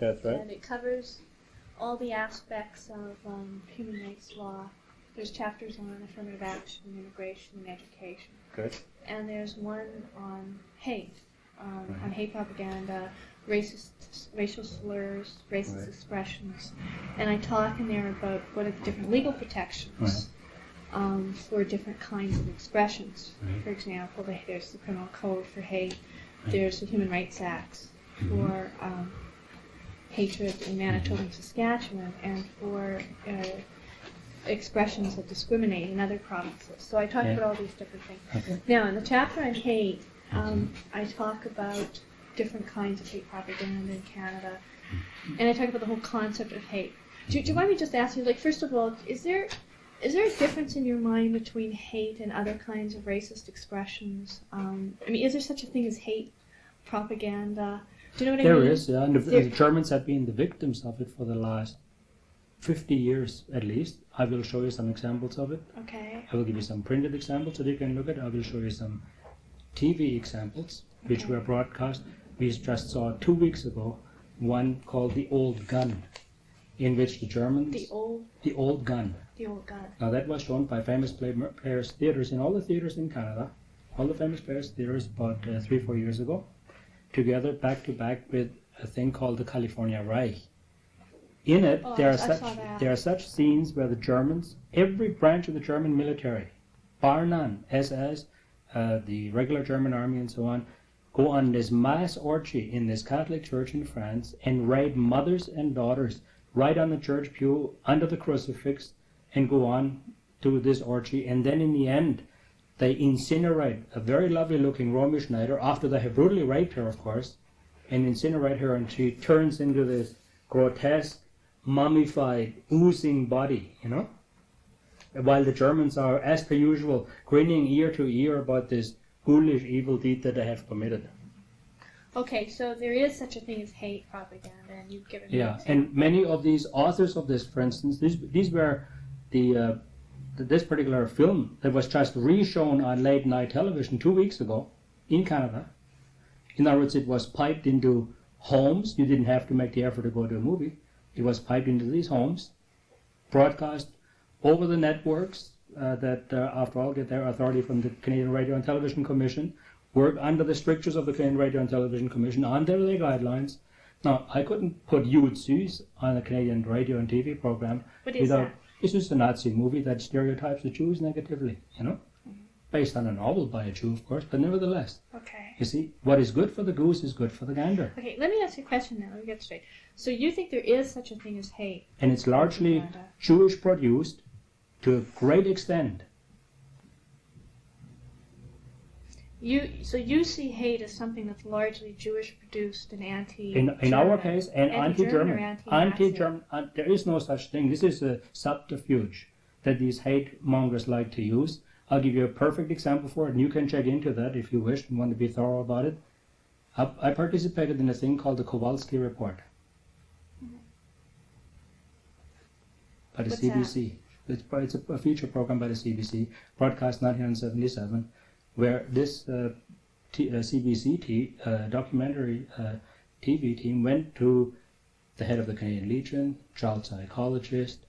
That's right. And it covers all the aspects of human rights law. There's chapters on affirmative action, immigration, and education. Good. And there's one on hate, on hate propaganda, racial slurs, racist expressions. And I talk in there about what are the different legal protections for different kinds of expressions. For example, there's the Criminal Code for hate. There's the Human Rights Act for hatred in Manitoba and Saskatchewan, and for expressions that discriminate in other provinces. So I talk about all these different things. Okay. Now, in the chapter on hate, I talk about different kinds of hate propaganda in Canada, and I talk about the whole concept of hate. Do you want me to just ask you, like, first of all, is there a difference in your mind between hate and other kinds of racist expressions? I mean, is there such a thing as hate propaganda? Do you know what I mean? There is, yeah, and the Germans have been the victims of it for the last 50 years at least. I will show you some examples of it. Okay. I will give you some printed examples that you can look at. I will show you some TV examples which were broadcast. We just saw 2 weeks ago one called The Old Gun, in which the Germans... The Old Gun. The Old Gun. Now that was shown by famous players theatres in all the theatres in Canada, all the famous players theatres about 3-4 years ago, together back to back with a thing called the California Reich. In it, there are such scenes where the Germans, every branch of the German military, bar none, SS, the regular German army and so on, go on this mass orgy in this Catholic church in France and raid mothers and daughters right on the church pew under the crucifix and go on to this orgy, and then in the end they incinerate a very lovely looking Romy Schneider after they have brutally raped her, of course, and incinerate her, and she turns into this grotesque, mummified, oozing body, you know? While the Germans are, as per usual, grinning ear to ear about this ghoulish evil deed that they have committed. Okay, so there is such a thing as hate propaganda, and you've given me and many of these authors of this, for instance, these were this particular film that was just re-shown on late night television 2 weeks ago in Canada. In other words, it was piped into homes. You didn't have to make the effort to go to a movie. It was piped into these homes, broadcast over the networks that, after all, get their authority from the Canadian Radio and Television Commission, work under the strictures of the Canadian Radio and Television Commission, under their guidelines. Now, I couldn't put Jews on a Canadian radio and TV program without... It's just a Nazi movie that stereotypes the Jews negatively, you know? Based on a novel by a Jew, of course, but nevertheless. Okay. You see, what is good for the goose is good for the gander. Okay, let me ask you a question now. Let me get straight. So you think there is such a thing as hate? And it's largely Jewish produced to a great extent. So you see hate as something that's largely Jewish produced and anti. In our case, and anti-German. Anti-German. There is no such thing. This is a subterfuge that these hate mongers like to use. I'll give you a perfect example for it, and you can check into that if you wish and want to be thorough about it. I participated in a thing called the Kowalski Report by the CBC. It's a feature program by the CBC, broadcast 1977, where this CBC documentary TV team went to the head of the Canadian Legion, child psychologist,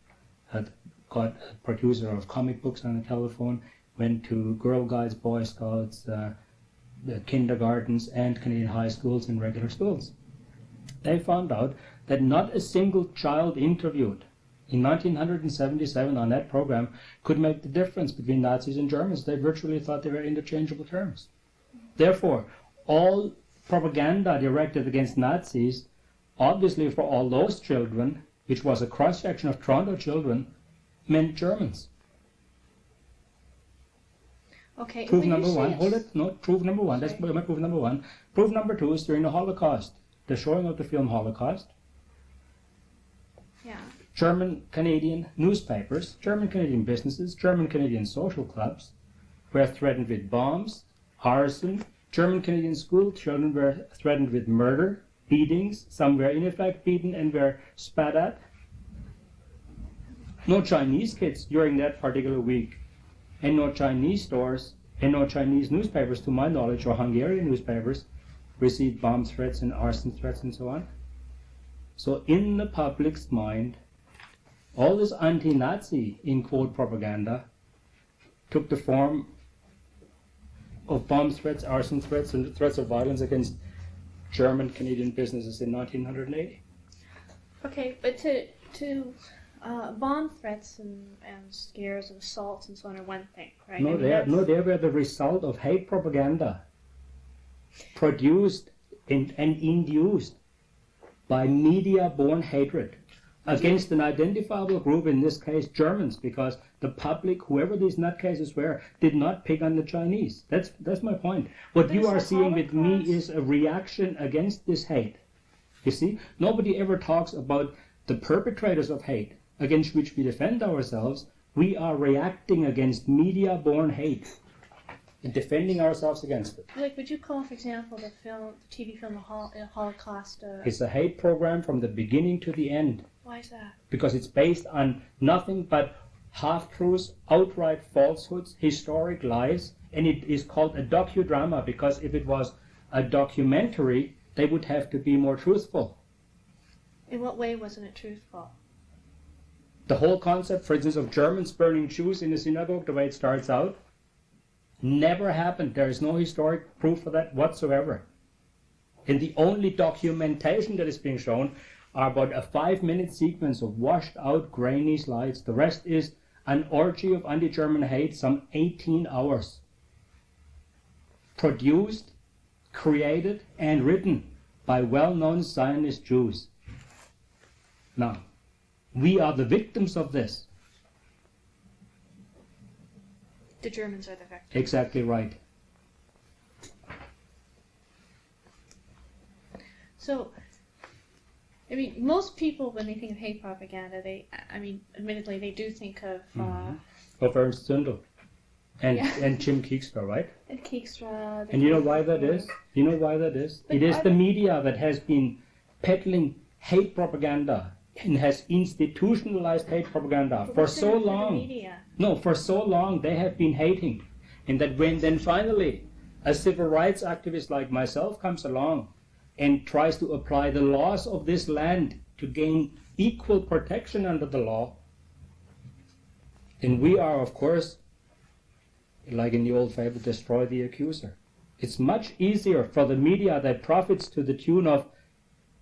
got a producer of comic books on the telephone, went to Girl Guides, Boy Scouts, the kindergartens and Canadian high schools and regular schools. They found out that not a single child interviewed in 1977 on that program could make the difference between Nazis and Germans. They virtually thought they were interchangeable terms. Therefore, all propaganda directed against Nazis, obviously for all those children, which was a cross-section of Toronto children, meant Germans. Okay. Proof number one, hold it, no, proof number one, that's my proof number one. Proof number two is during the Holocaust, the showing of the film Holocaust. Yeah. German-Canadian newspapers, German-Canadian businesses, German-Canadian social clubs were threatened with bombs, arson. German-Canadian school children were threatened with murder, beatings. Some were in effect beaten and were spat at. No Chinese kids during that particular week, and no Chinese stores, and no Chinese newspapers, to my knowledge, or Hungarian newspapers, received bomb threats and arson threats and so on. So in the public's mind, all this anti-Nazi, in quote, propaganda took the form of bomb threats, arson threats, and threats of violence against German Canadian businesses in 1980. Okay, but to bomb threats and scares and assaults and so on are one thing, right? No, they were the result of hate propaganda produced and induced by media-born hatred against an identifiable group, in this case Germans, because the public, whoever these nutcases were, did not pick on the Chinese. That's my point. What you are seeing with me is a reaction against this hate. You see, nobody ever talks about the perpetrators of hate against which we defend ourselves. We are reacting against media-born hate and defending ourselves against it. Like, would you call, for example, the TV film, The Holocaust? It's a hate program from the beginning to the end. Why is that? Because it's based on nothing but half-truths, outright falsehoods, historic lies, and it is called a docudrama because if it was a documentary, they would have to be more truthful. In what way wasn't it truthful? The whole concept, for instance, of Germans burning Jews in a synagogue, the way it starts out, never happened. There is no historic proof for that whatsoever. And the only documentation that is being shown are about a 5-minute sequence of washed out grainy slides. The rest is an orgy of anti-German hate, some 18 hours. Produced, created and written by well-known Zionist Jews. Now, we are the victims of this. The Germans are the victims. Exactly right. So, I mean, most people, when they think of hate propaganda, admittedly, they do think of... Of Ernst Zündel and Jim Keekstra, right? And Keekstra. And you know why that is? You know why that is? It is the media that has been peddling hate propaganda and has institutionalized hate propaganda for so long. No, for so long they have been hating. And that when then finally a civil rights activist like myself comes along and tries to apply the laws of this land to gain equal protection under the law, then we are, of course, like in the old fable, destroy the accuser. It's much easier for the media that profits to the tune of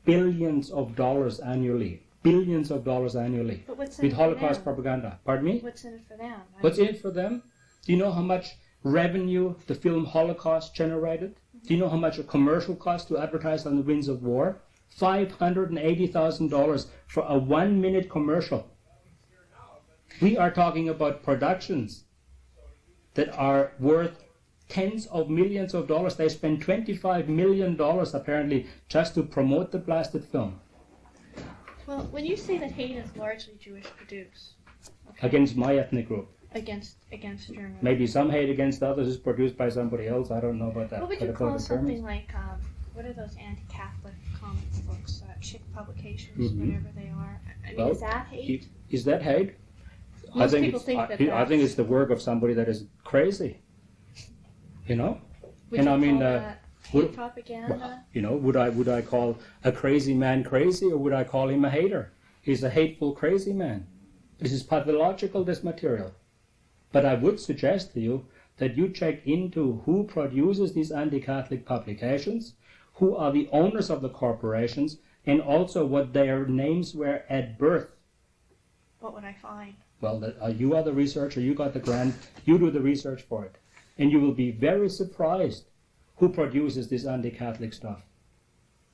billions of dollars annually. Billions of dollars annually with Holocaust propaganda. Pardon me? What's in it for them? What's in it for them? Do you know how much revenue the film Holocaust generated? Do you know how much a commercial cost to advertise on the winds of war? $580,000 for a 1-minute commercial. We are talking about productions that are worth tens of millions of dollars. They spend $25 million apparently just to promote the blasted film. Well, when you say that hate is largely Jewish produced, against my ethnic group, against Germans, maybe some hate against others is produced by somebody else. I don't know about that. What would you call something like what are those anti-Catholic comic books, chick publications, whatever they are? I mean, is that hate? Is that hate? Most people think that. I think it's the work of somebody that is crazy. You know, would and you I mean. Call that hate propaganda? Well, you know, would I call a crazy man crazy, or would I call him a hater? He's a hateful, crazy man. This is pathological, this material. But I would suggest to you that you check into who produces these anti-Catholic publications, who are the owners of the corporations, and also what their names were at birth. What would I find? Well, you are the researcher, you got the grant, you do the research for it. And you will be very surprised who produces this anti-Catholic stuff.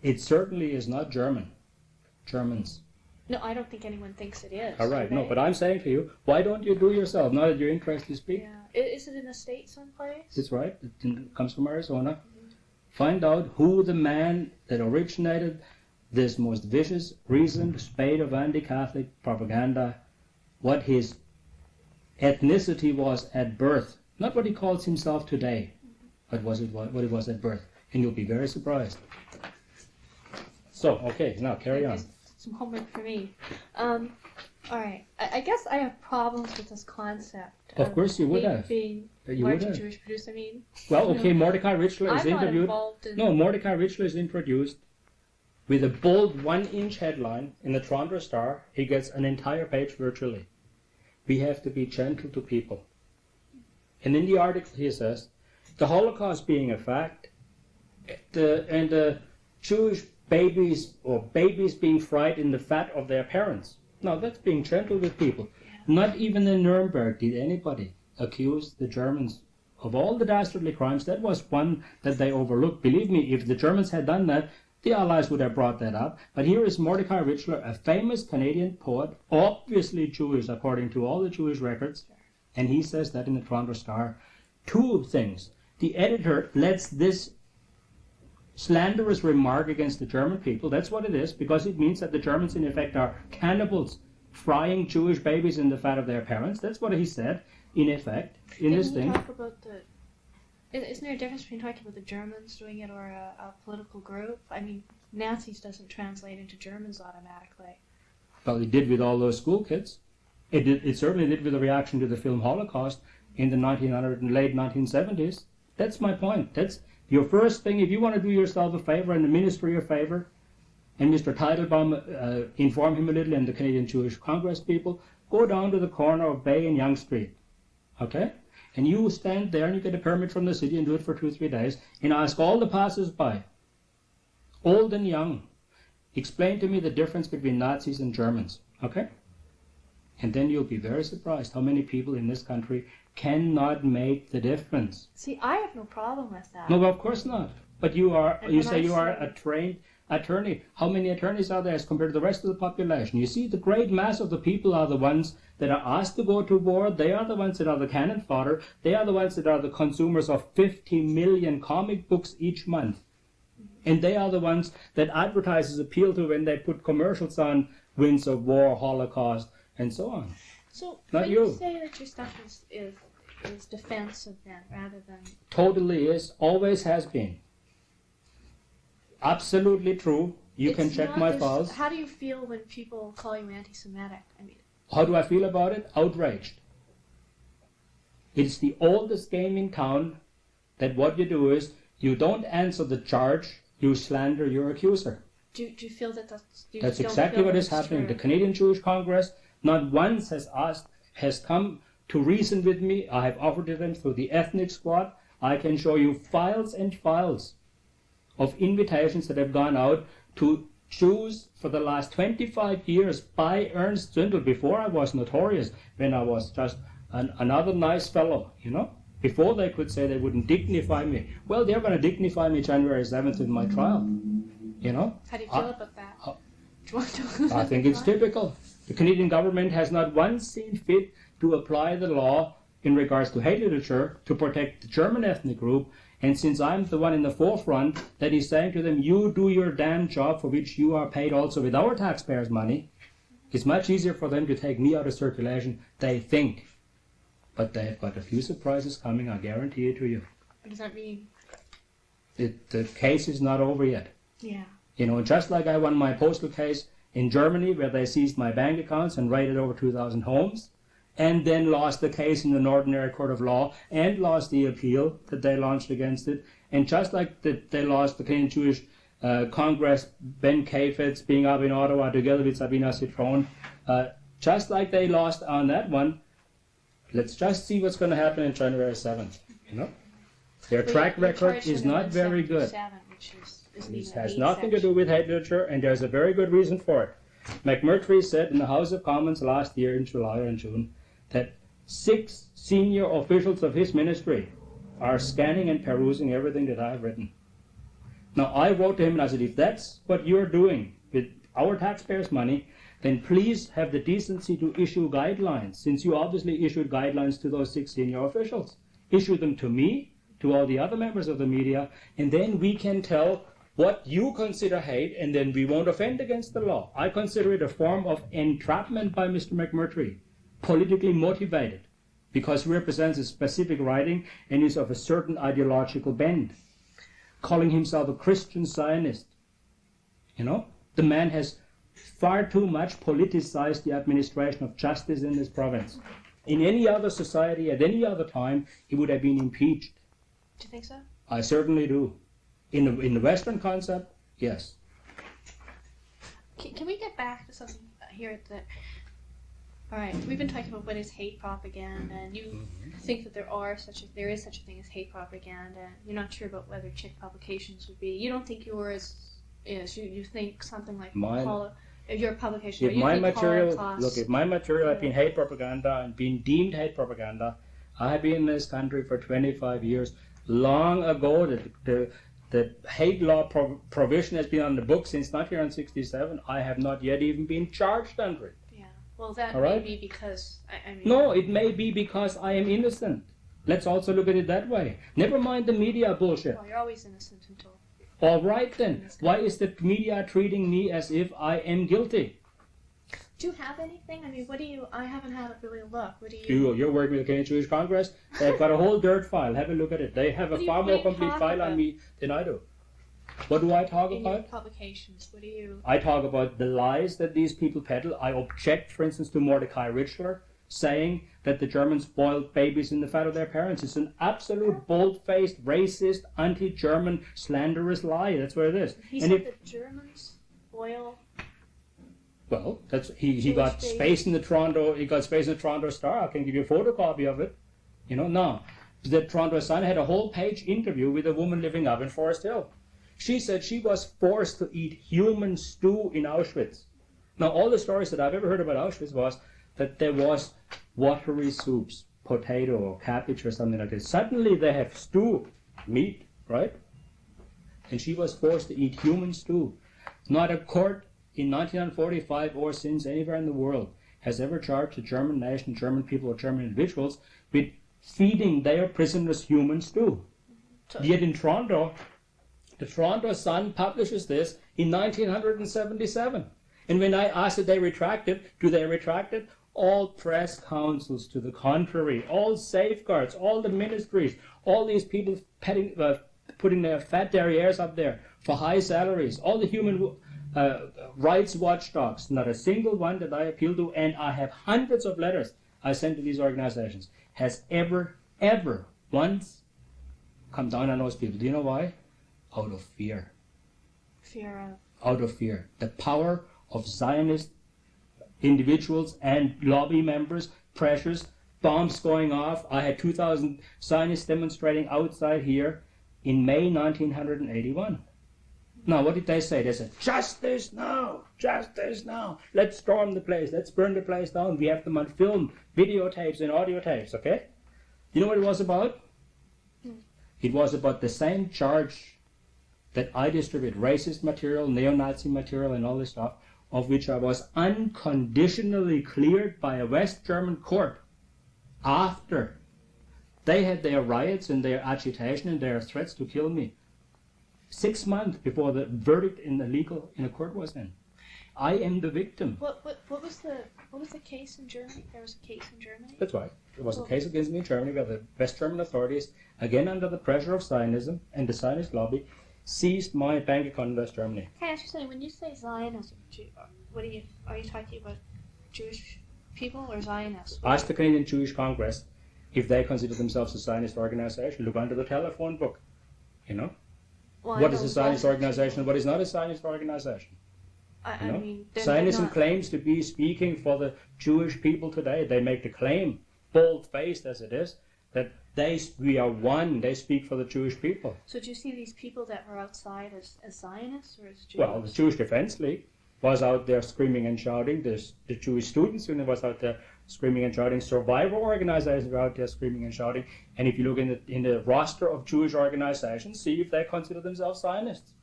It certainly is not Germans. No, I don't think anyone thinks it is. All right, no, but I'm saying to you, why don't you do yourself? Now that you're interested to speak. Yeah. Is it in the States someplace? That's right. It comes from Arizona. Find out who the man that originated this most vicious, reasoned spate of anti-Catholic propaganda, what his ethnicity was at birth. Not what he calls himself today, but what it was at birth. And you'll be very surprised. So, okay, now carry on. Some homework for me. All right. I guess I have problems with this concept. Of course you would have. Being largely Jewish produced. I mean. Well, okay, Mordecai Richler is I'm not interviewed. involved in... No, Mordecai Richler is introduced with a bold 1-inch headline in the Toronto Star. He gets an entire page virtually. We have to be gentle to people. And in the article he says, the Holocaust being a fact, and the Jewish babies or babies being fried in the fat of their parents. Now that's being gentle with people. Not even in Nuremberg did anybody accuse the Germans of all the dastardly crimes. That was one that they overlooked. Believe me, if the Germans had done that, the Allies would have brought that up. But here is Mordecai Richler, a famous Canadian poet, obviously Jewish according to all the Jewish records, and he says that in the Toronto Star. Two things. The editor lets this slanderous remark against the German people, that's what it is, because it means that the Germans in effect are cannibals frying Jewish babies in the fat of their parents. That's what he said, in effect, in this thing. Talk about isn't there a difference between talking about the Germans doing it or a political group? I mean, Nazis doesn't translate into Germans automatically. Well, it did with all those school kids. It certainly did with the reaction to the film Holocaust in the late 1970s. That's my point. That's your first thing. If you want to do yourself a favor and the ministry a favor, and Mr. Teitelbaum, inform him a little, and the Canadian Jewish Congress people, go down to the corner of Bay and Yonge Street, okay? And you stand there and you get a permit from the city and do it for 2-3 days, and ask all the passers-by, old and young, explain to me the difference between Nazis and Germans, okay? And then you'll be very surprised how many people in this country cannot make the difference. See, I have no problem with that. No, of course not. But you say you are a trained attorney. How many attorneys are there as compared to the rest of the population? You see, the great mass of the people are the ones that are asked to go to war. They are the ones that are the cannon fodder. They are the ones that are the consumers of 50 million comic books each month. And they are the ones that advertisers appeal to when they put commercials on Winds of War, Holocaust, and so on. So, not you you. say that your stuff is defensive then, rather than... Totally is. Always has been. Absolutely true. You can check my files. How do you feel when people call you anti-Semitic? I mean, how do I feel about it? Outraged. It's the oldest game in town that what you do is you don't answer the charge, you slander your accuser. Do you feel that that's exactly what is happening. True? The Canadian Jewish Congress not once has come to reason with me. I have offered to them through the ethnic squad. I can show you files and files of invitations that have gone out to Jews for the last 25 years by Ernst Zündel, before I was notorious, when I was just another nice fellow, you know, before they could say they wouldn't dignify me. Well, they're going to dignify me January 7th in my trial, you know. How do you feel about that? Do you want to I think it's typical. The Canadian government has not once seen fit to apply the law in regards to hate literature to protect the German ethnic group. And since I'm the one in the forefront that is saying to them, you do your damn job for which you are paid also with our taxpayers' money, it's much easier for them to take me out of circulation, they think. But they've got a few surprises coming, I guarantee it to you. What does that mean? The case is not over yet. Yeah. You know, just like I won my postal case in Germany, where they seized my bank accounts and raided over 2,000 homes, and then lost the case in the Ordinary Court of Law, and lost the appeal that they launched against it. And just like they lost the Canadian Jewish Congress, Ben Kafetz being up in Ottawa together with Sabina Citron, just like they lost on that one, let's just see what's going to happen on January 7th. You know, their track record is not very good. It has nothing to do with hate literature, and there's a very good reason for it. McMurtry said in the House of Commons last year in July or in June that 6 senior officials of his ministry are scanning and perusing everything that I've written. Now, I wrote to him and I said, if that's what you're doing with our taxpayers' money, then please have the decency to issue guidelines, since you obviously issued guidelines to those 6 senior officials. Issue them to me, to all the other members of the media, and then we can tell what you consider hate, and then we won't offend against the law. I consider it a form of entrapment by Mr. McMurtry, politically motivated, because he represents a specific writing and is of a certain ideological bend, calling himself a Christian Zionist. You know, the man has far too much politicized the administration of justice in this province. In any other society, at any other time, he would have been impeached. Do you think so? I certainly do. In the Western concept, yes. Can we get back to something here at the... All right, we've been talking about what is hate propaganda, and you think that there is such a thing as hate propaganda. And you're not sure about whether Chick publications would be. You don't think yours is. You think something like your publication. If my material had been hate propaganda and been deemed hate propaganda, I have been in this country for 25 years. Long ago, the hate law provision has been on the books since 1967. I have not yet even been charged under it. Well, that may be because... I mean... No, it may be because I am innocent. Let's also look at it that way. Never mind the media bullshit. Well, you're always innocent until... All right then. Why is the media treating me as if I am guilty? Do you have anything? I mean, what do you... I haven't had a really look. What do you... You're working with the Canadian Jewish Congress? They've got a whole dirt file. Have a look at it. They have a far more complete file on me than I do. What do I talk about? In your publications, what do you... I talk about the lies that these people peddle. I object, for instance, to Mordecai Richler saying that the Germans boiled babies in the fat of their parents. It's an absolute bold-faced, racist, anti-German, slanderous lie. That's what it is. He said that Germans boil... Well, that's he got space in the Toronto Star. I can give you a photocopy of it. No. The Toronto Sun had a whole page interview with a woman living up in Forest Hill. She said she was forced to eat human stew in Auschwitz. Now, all the stories that I've ever heard about Auschwitz was that there was watery soups, potato or cabbage or something like this. Suddenly they have stew, meat, right? And she was forced to eat human stew. Not a court in 1945 or since anywhere in the world has ever charged the German nation, German people or German individuals with feeding their prisoners human stew. Yet in Toronto, the Toronto Sun publishes this in 1977. And when I asked if they retract it, do they retract it? All press councils to the contrary, all safeguards, all the ministries, all these people putting their fat derrieres up there for high salaries, all the human rights watchdogs, not a single one that I appeal to, and I have hundreds of letters I sent to these organizations, has ever once come down on those people. Do you know why? Out of fear. Fear of? Out of fear. The power of Zionist individuals and lobby members, pressures, bombs going off. I had 2,000 Zionists demonstrating outside here in May 1981. Now, what did they say? They said, justice now, justice now. Let's storm the place. Let's burn the place down. We have them on film, videotapes and audio tapes, okay? You know what it was about? It was about the same charge that I distribute racist material, neo-Nazi material, and all this stuff, of which I was unconditionally cleared by a West German court after they had their riots and their agitation and their threats to kill me. 6 months before the verdict in a court was in. I am the victim. What was the case in Germany? There was a case in Germany? That's right. There was a case against me in Germany where the West German authorities, again under the pressure of Zionism and the Zionist lobby, seized my bank account in West Germany. Can I ask you something? When you say Zionism, are you talking about Jewish people or Zionists? Ask the Canadian Jewish Congress if they consider themselves a Zionist organization. Look under the telephone book. Well, what is a Zionist organization and what is not a Zionist organization? I mean, Zionism claims to be speaking for the Jewish people today. They make the claim, bold-faced as it is, that we are one. They speak for the Jewish people. So do you see these people that were outside as Zionists or as Jews? Well, the Jewish Defense League was out there screaming and shouting. The Jewish Students' Union was out there screaming and shouting. Survivor organizations were out there screaming and shouting. And if you look in the roster of Jewish organizations, see if they consider themselves Zionists.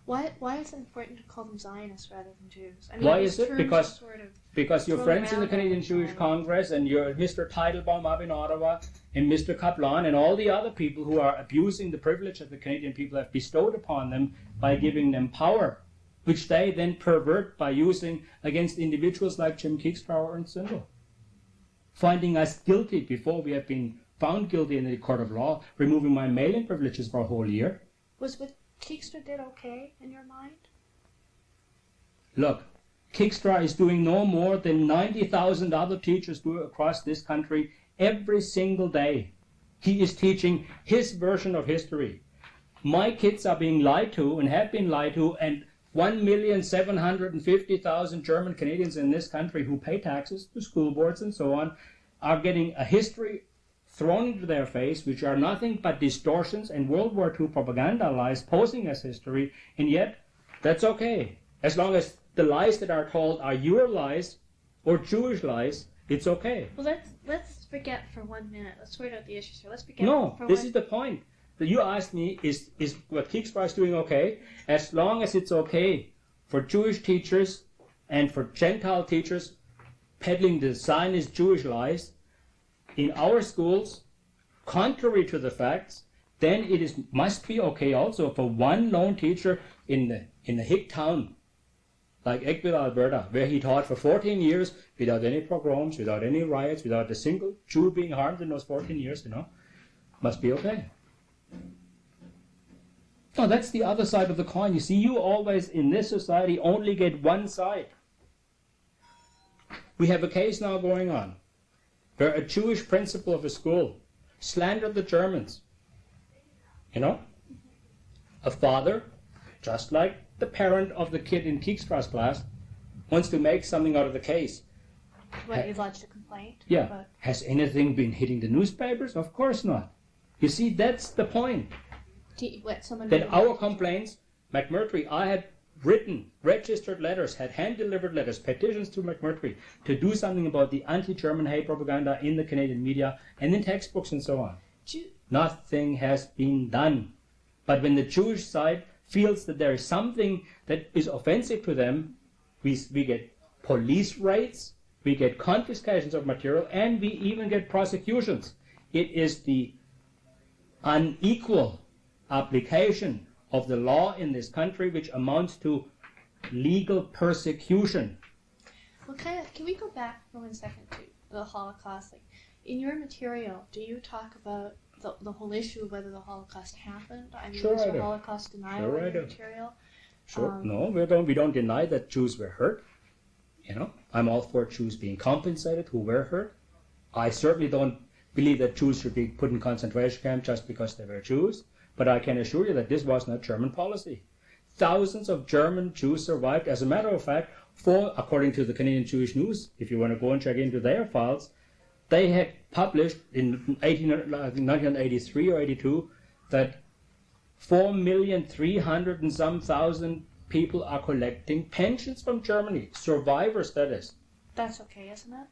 Why is it important to call them Zionists rather than Jews? I mean, why is it? Because your friends in the around Canadian Jewish Congress and your Mr. Teitelbaum up in Ottawa and Mr. Kaplan and all the other people who are abusing the privilege that the Canadian people have bestowed upon them by giving them power, which they then pervert by using against individuals like Jim Keegstra or Ernst Zündel, finding us guilty before we have been found guilty in the court of law, removing my mail-in privileges for a whole year. Was what Keegstra did okay in your mind? Look, Keegstra is doing no more than 90,000 other teachers do across this country every single day. He is teaching his version of history. My kids are being lied to and have been lied to and 1,750,000 German Canadians in this country who pay taxes to school boards and so on are getting a history thrown into their face, which are nothing but distortions and World War II propaganda lies posing as history, and yet that's okay. As long as the lies that are told are your lies or Jewish lies, it's okay. Well, let's forget for 1 minute. Let's sort out the issues here. Let's forget. No, this is the point. That you asked me, is what Kriegspreis doing okay? As long as it's okay for Jewish teachers and for Gentile teachers peddling the Zionist Jewish lies in our schools, contrary to the facts, then it must be okay also for one lone teacher in the hick town like Egtville, Alberta, where he taught for 14 years without any pogroms, without any riots, without a single Jew being harmed in those 14 years, must be okay. No, that's the other side of the coin. You see, you always in this society only get one side. We have a case now going on where a Jewish principal of a school slandered the Germans. A father, just like the parent of the kid in Kriegspreis class, wants to make something out of the case. What, you lodged a complaint? Yeah. But Has anything been hitting the newspapers? Of course not. You see, that's the point. That our complaints, McMurtry, I had written, registered letters, had hand-delivered letters, petitions to McMurtry to do something about the anti-German hate propaganda in the Canadian media and in textbooks and so on. Nothing has been done. But when the Jewish side feels that there is something that is offensive to them, we get police raids, we get confiscations of material, and we even get prosecutions. It is the unequal application of the law in this country which amounts to legal persecution. Well, can we go back for 1 second to the Holocaust? Like, in your material, do you talk about the whole issue of whether the Holocaust happened? I mean, Sure, is I there do. Holocaust denial Sure, in I your do. material? Sure, no, we don't deny that Jews were hurt. I'm all for Jews being compensated who were hurt. I certainly don't believe that Jews should be put in concentration camps just because they were Jews. But I can assure you that this was not German policy. Thousands of German Jews survived. As a matter of fact, according to the Canadian Jewish News, if you want to go and check into their files, they had published in 1983 or 82 that 4,300,000 and some thousand people are collecting pensions from Germany. Survivors, that is. That's okay, isn't it?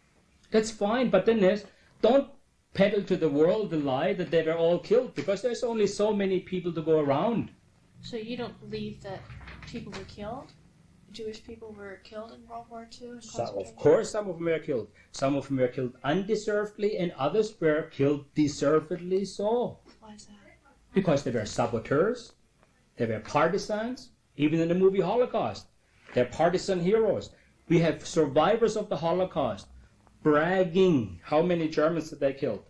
That's fine, but then don't peddle to the world the lie that they were all killed, because there's only so many people to go around. So you don't believe that people were killed? Jewish people were killed in World War II? Of course some of them were killed. Some of them were killed undeservedly, and others were killed deservedly so. Why is that? Because they were saboteurs, they were partisans, even in the movie Holocaust. They're partisan heroes. We have survivors of the Holocaust bragging how many Germans that they killed.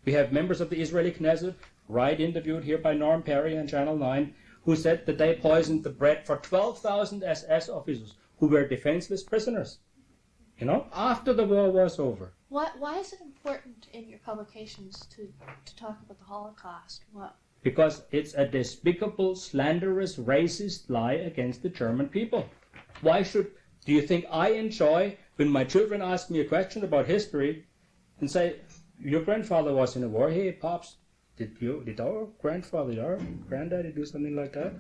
We have members of the Israeli Knesset, right interviewed here by Norm Perry on Channel 9, who said that they poisoned the bread for 12,000 SS officers who were defenseless prisoners, after the war was over. Why is it important in your publications to talk about the Holocaust? What? Because it's a despicable, slanderous, racist lie against the German people. Do you think I enjoy when my children ask me a question about history and say, your grandfather was in a war? Hey, Pops, did our grandfather, our granddaddy do something like that?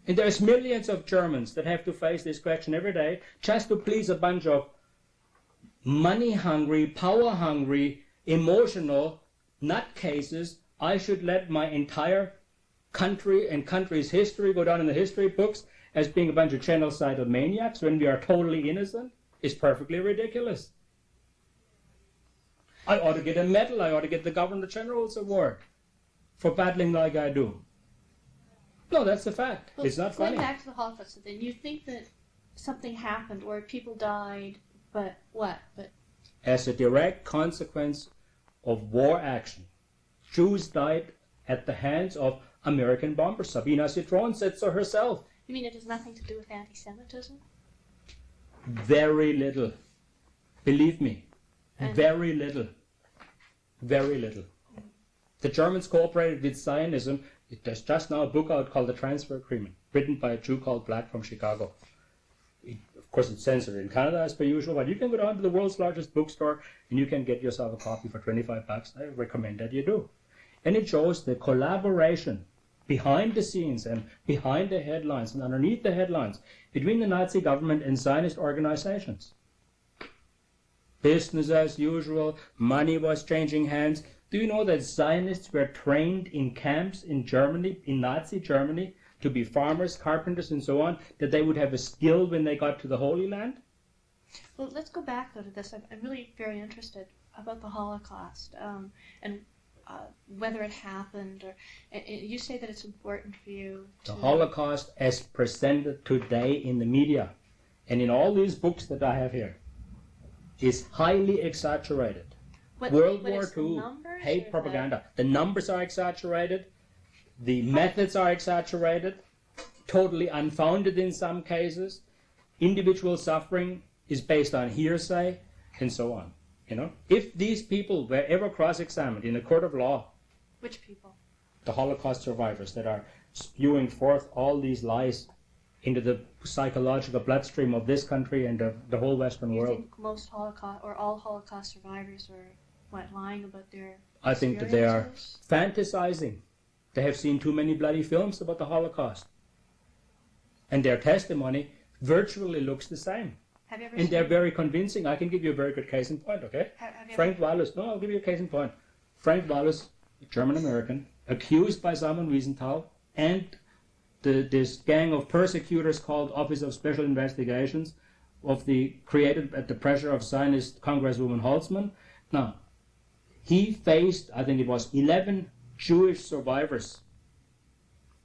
And there's millions of Germans that have to face this question every day just to please a bunch of money-hungry, power-hungry, emotional nutcases. I should let my entire country and country's history go down in the history books as being a bunch of genocidal maniacs when we are totally innocent? Is perfectly ridiculous. I ought to get a medal. I ought to get the Governor General's Award for battling like I do. No, that's a fact. Well, it's not funny. Going back to the Holocaust, then you think that something happened where people died, but what? But as a direct consequence of war action, Jews died at the hands of American bombers. Sabina Citron said so herself. You mean it has nothing to do with anti-Semitism? Very little. Believe me. Very little. Very little. The Germans cooperated with Zionism There's just now a book out called The Transfer Agreement, written by a Jew called Black from Chicago. Of course, it's censored in Canada as per usual, but you can go down to the world's largest bookstore and you can get yourself a copy for $25. I recommend that you do. And it shows the collaboration behind the scenes and behind the headlines and underneath the headlines between the Nazi government and Zionist organizations. Business as usual, money was changing hands. Do you know that Zionists were trained in camps in Germany, in Nazi Germany, to be farmers, carpenters, and so on, that they would have a skill when they got to the Holy Land? Well, let's go back though to this. I'm really very interested about the Holocaust and whether it happened. Or you say that it's important for you to... The Holocaust as presented today in the media and in all these books that I have here is highly exaggerated. World War II, hate propaganda. The numbers are exaggerated. The methods are exaggerated, totally unfounded in some cases. Individual suffering is based on hearsay, and so on. You know, if these people were ever cross-examined in a court of law, which people? The Holocaust survivors that are spewing forth all these lies into the psychological bloodstream of this country and the whole Western world. You think most Holocaust or all Holocaust survivors are lying about their? I think that they are fantasizing. They have seen too many bloody films about the Holocaust. And their testimony virtually looks the same. Have you ever and they're very convincing. I can give you a very good case in point, okay? Frank Wallis, no, I'll give you a case in point. Frank Wallis, German-American, accused by Simon Wiesenthal and this gang of persecutors called Office of Special Investigations, created at the pressure of Zionist Congresswoman Holtzman. Now, he faced, I think it was 11 Jewish survivors,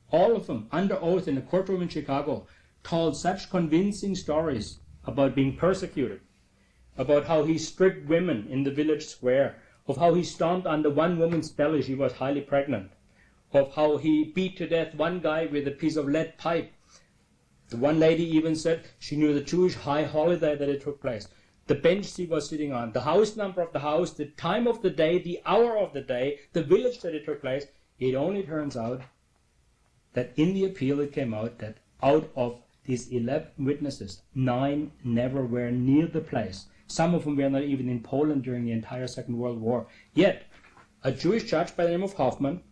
all of them under oath in a courtroom in Chicago, told such convincing stories about being persecuted, about how he stripped women in the village square, of how he stomped on the one woman's belly, she was highly pregnant, of how he beat to death one guy with a piece of lead pipe. The one lady even said she knew the Jewish high holiday that it took place, the bench he was sitting on, the house number of the house, the time of the day, the hour of the day, the village that it took place. It only turns out that in the appeal it came out that out of these 11 witnesses, 9 never were near the place. Some of them were not even in Poland during the entire Second World War. Yet, a Jewish judge by the name of Hoffman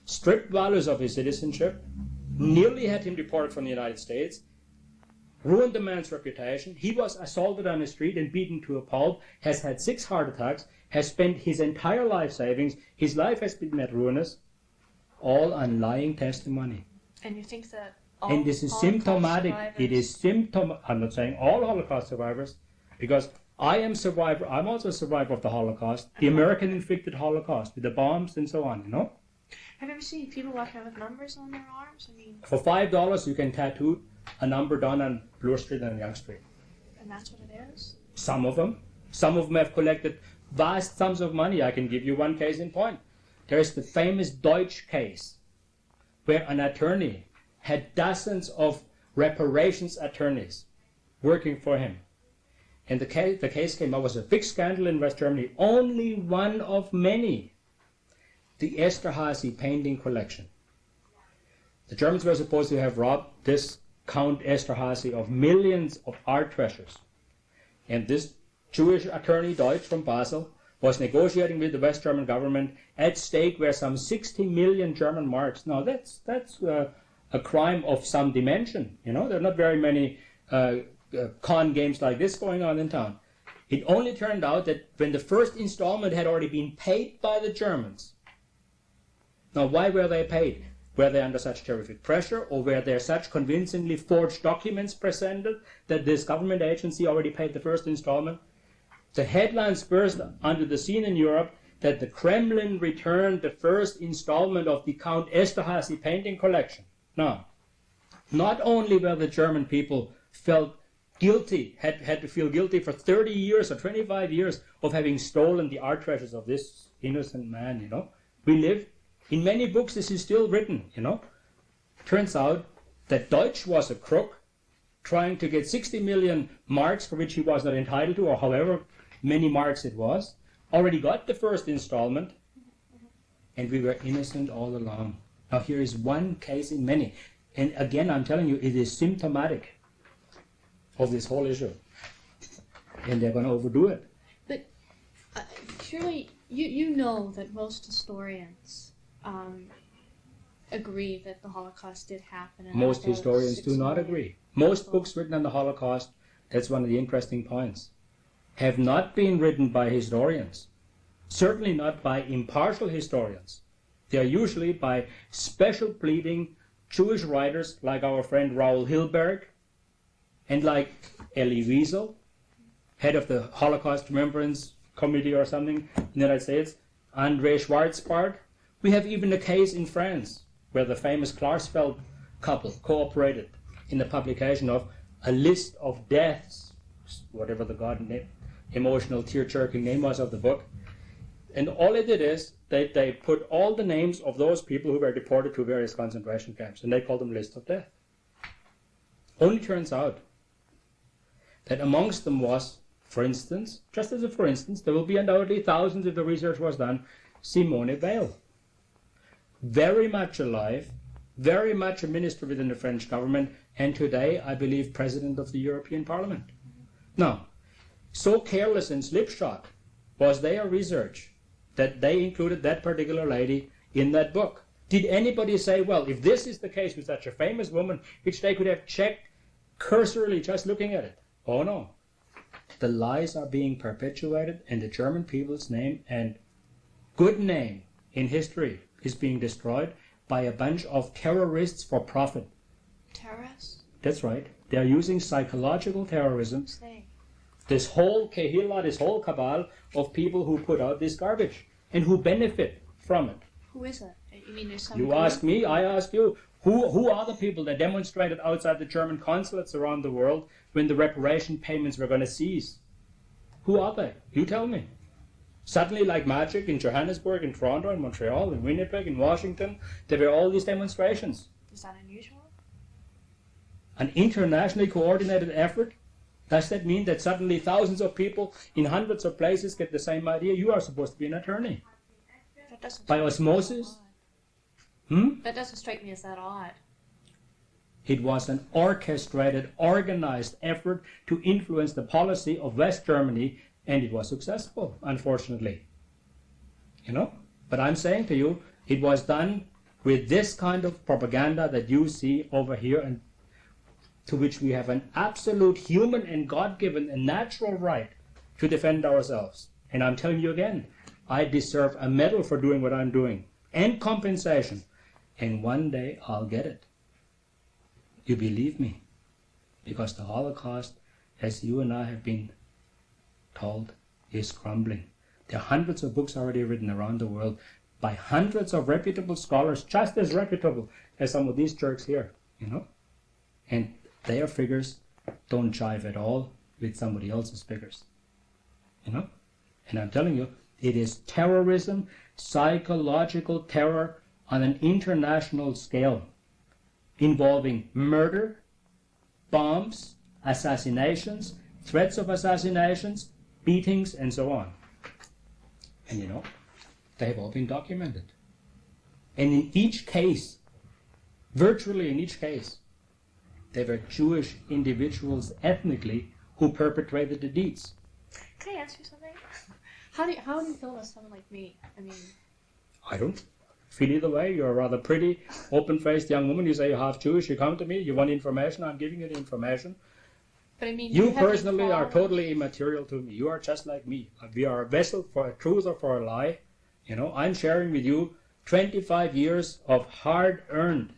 stripped Wallis of his citizenship, nearly had him deported from the United States, ruined the man's reputation. He was assaulted on the street and beaten to a pulp, has had 6 heart attacks, has spent his entire life savings, his life has been made ruinous, all on lying testimony. And you think that and this is symptomatic. It is I'm not saying all Holocaust survivors, because I am survivor. I'm also a survivor of the Holocaust, the American-inflicted Holocaust with the bombs and so on. You know. Have you ever seen people walking around with numbers on their arms? I mean, for $5 you can tattoo a number done on Bloor Street and Young Street. And that's what it is. Some of them have collected vast sums of money. I can give you one case in point. There is the famous Deutsch case, where an attorney had dozens of reparations attorneys working for him. And the case came out, was a big scandal in West Germany, only one of many. The Esterházy painting collection. The Germans were supposed to have robbed this Count Esterházy of millions of art treasures. And this Jewish attorney, Deutsch from Basel, was negotiating with the West German government. At stake were some 60 million German marks. Now that's a crime of some dimension. You know, there are not very many con games like this going on in town. It only turned out that when the first installment had already been paid by the Germans. Now, why were they paid? Were they under such terrific pressure, or were there such convincingly forged documents presented that this government agency already paid the first installment? The headlines burst onto the scene in Europe that the Kremlin returned the first installment of the Count Esterházy painting collection. Now, not only were the German people felt guilty, had to feel guilty for 30 years or 25 years of having stolen the art treasures of this innocent man, you know. We live, in many books this is still written, you know. Turns out that Deutsch was a crook trying to get 60 million marks for which he was not entitled to, or however many marks it was, already got the first installment, and we were innocent all along. Now here is one case in many. And again, I'm telling you, it is symptomatic of this whole issue. And they're going to overdo it. But surely you know that most historians agree that the Holocaust did happen. Most historians do not agree. Most books written on the Holocaust, that's one of the interesting points, have not been written by historians. Certainly not by impartial historians. They are usually by special pleading Jewish writers like our friend Raoul Hilberg and like Elie Wiesel, head of the Holocaust Remembrance Committee or something in the United States, André Schwarzbart. We have even a case in France where the famous Klarsfeld couple cooperated in the publication of a list of deaths, whatever the emotional tear-jerking name was of the book. And all it did is they put all the names of those people who were deported to various concentration camps, and they called them list of death. Only turns out that amongst them was, for instance, just as a for instance, there will be undoubtedly thousands if the research was done, Simone Weil. Very much alive, very much a minister within the French government, and today, I believe, President of the European Parliament. Now, so careless and slipshod was their research that they included that particular lady in that book. Did anybody say, well, if this is the case with such a famous woman, which they could have checked cursorily just looking at it? Oh no. The lies are being perpetuated, and the German people's name and good name in history is being destroyed by a bunch of terrorists for profit. Terrorists? That's right. They're using psychological terrorism. This whole kehillah, this whole cabal of people who put out this garbage and who benefit from it. Who is it? You mean there's some... You ask me, I ask you. Who are the people that demonstrated outside the German consulates around the world when the reparation payments were going to cease? Who are they? You tell me. Suddenly, like magic, in Johannesburg, in Toronto, in Montreal, in Winnipeg, in Washington, there were all these demonstrations. Is that unusual? An internationally coordinated effort? Does that mean that suddenly thousands of people in hundreds of places get the same idea? You are supposed to be an attorney. By osmosis? That doesn't strike me as that odd. It was an orchestrated, organized effort to influence the policy of West Germany, and it was successful, unfortunately. You know? But I'm saying to you, it was done with this kind of propaganda that you see over here, and to which we have an absolute human and God-given and natural right to defend ourselves. And I'm telling you again, I deserve a medal for doing what I'm doing, and compensation. And one day I'll get it. You believe me? Because the Holocaust, as you and I have been told, is crumbling. There are hundreds of books already written around the world by hundreds of reputable scholars, just as reputable as some of these jerks here, you know? And their figures don't jive at all with somebody else's figures, you know? And I'm telling you, it is terrorism, psychological terror on an international scale, involving murder, bombs, assassinations, threats of assassinations, beatings, and so on. And you know, they have all been documented. And in each case, virtually in each case, they were Jewish individuals ethnically who perpetrated the deeds. Can I ask you something? How do you feel about someone like me? I mean... I don't feel either way. You're a rather pretty, open-faced young woman. You say you're half Jewish. You come to me. You want information. I'm giving you the information. But I mean... You personally are totally immaterial to me. You are just like me. We are a vessel for a truth or for a lie. You know, I'm sharing with you 25 years of hard-earned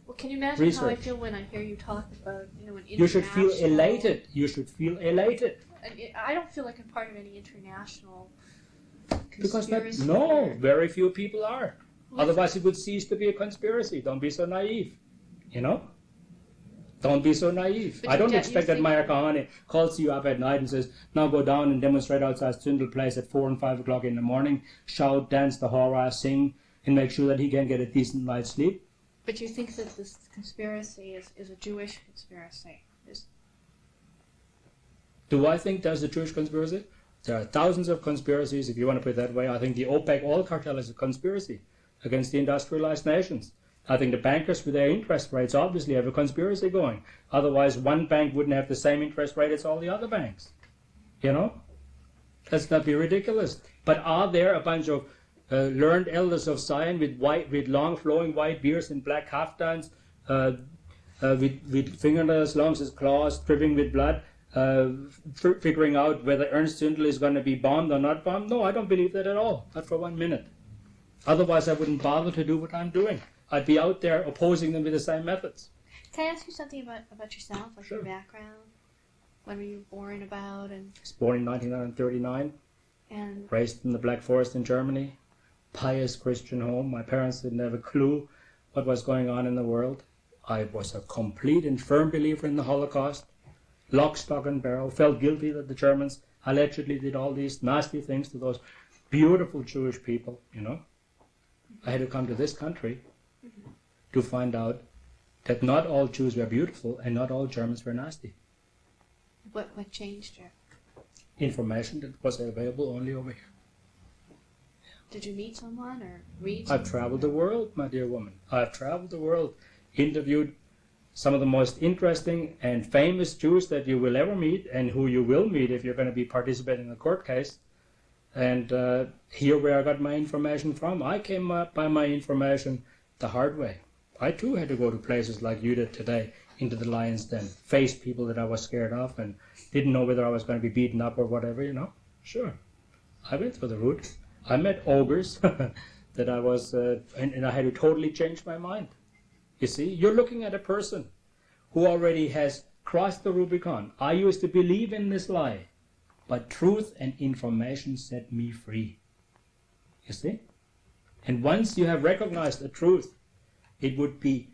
Well, can you imagine research. how I feel when I hear you talk about, you know, an international... You should feel elated. You should feel elated. I don't feel like I'm part of any international Because conspiracy. no, very few people are. Otherwise it would cease to be a conspiracy. Don't be so naive. You know? Don't be so naive. But I don't you expect that think- Maya Kahane calls you up at night and says, now go down and demonstrate outside Zündel place at 4 and 5 o'clock in the morning, shout, dance the horror, sing, and make sure that he can get a decent night's sleep. But you think that this conspiracy is a Jewish conspiracy? Do I think there's a Jewish conspiracy? There are thousands of conspiracies, if you want to put it that way. I think the OPEC oil cartel is a conspiracy. against the industrialized nations. I think the bankers with their interest rates obviously have a conspiracy going. Otherwise, one bank wouldn't have the same interest rate as all the other banks. You know? Let's not be ridiculous. But are there a bunch of learned elders of Zion with long flowing white beards and black kaftans, with fingernails long as claws, dripping with blood, figuring out whether Ernst Zündel is going to be bombed or not bombed? No, I don't believe that at all. Not for 1 minute. Otherwise, I wouldn't bother to do what I'm doing. I'd be out there opposing them with the same methods. Can I ask you something about yourself, like Sure. your background? When were you born about? And I was born in 1939, raised in the Black Forest in Germany, pious Christian home. My parents didn't have a clue what was going on in the world. I was a complete and firm believer in the Holocaust, lock, stock and barrel, felt guilty that the Germans allegedly did all these nasty things to those beautiful Jewish people, you know. I had to come to this country to find out that not all Jews were beautiful and not all Germans were nasty. what changed you? Information that was available only over here. Did you meet someone or read? I've traveled the world, my dear woman. I've traveled the world, interviewed some of the most interesting and famous Jews that you will ever meet and who you will meet if you're going to be participating in a court case. And here where I got my information from. I came up by my information the hard way. I too had to go to places like you did today, into the lion's den, face people that I was scared of and didn't know whether I was going to be beaten up or whatever, you know. Sure. I went through the route. I met ogres that I was, and I had to totally change my mind. You see, you're looking at a person who already has crossed the Rubicon. I used to believe in this lie, but truth and information set me free. You see? And once you have recognized the truth, it would be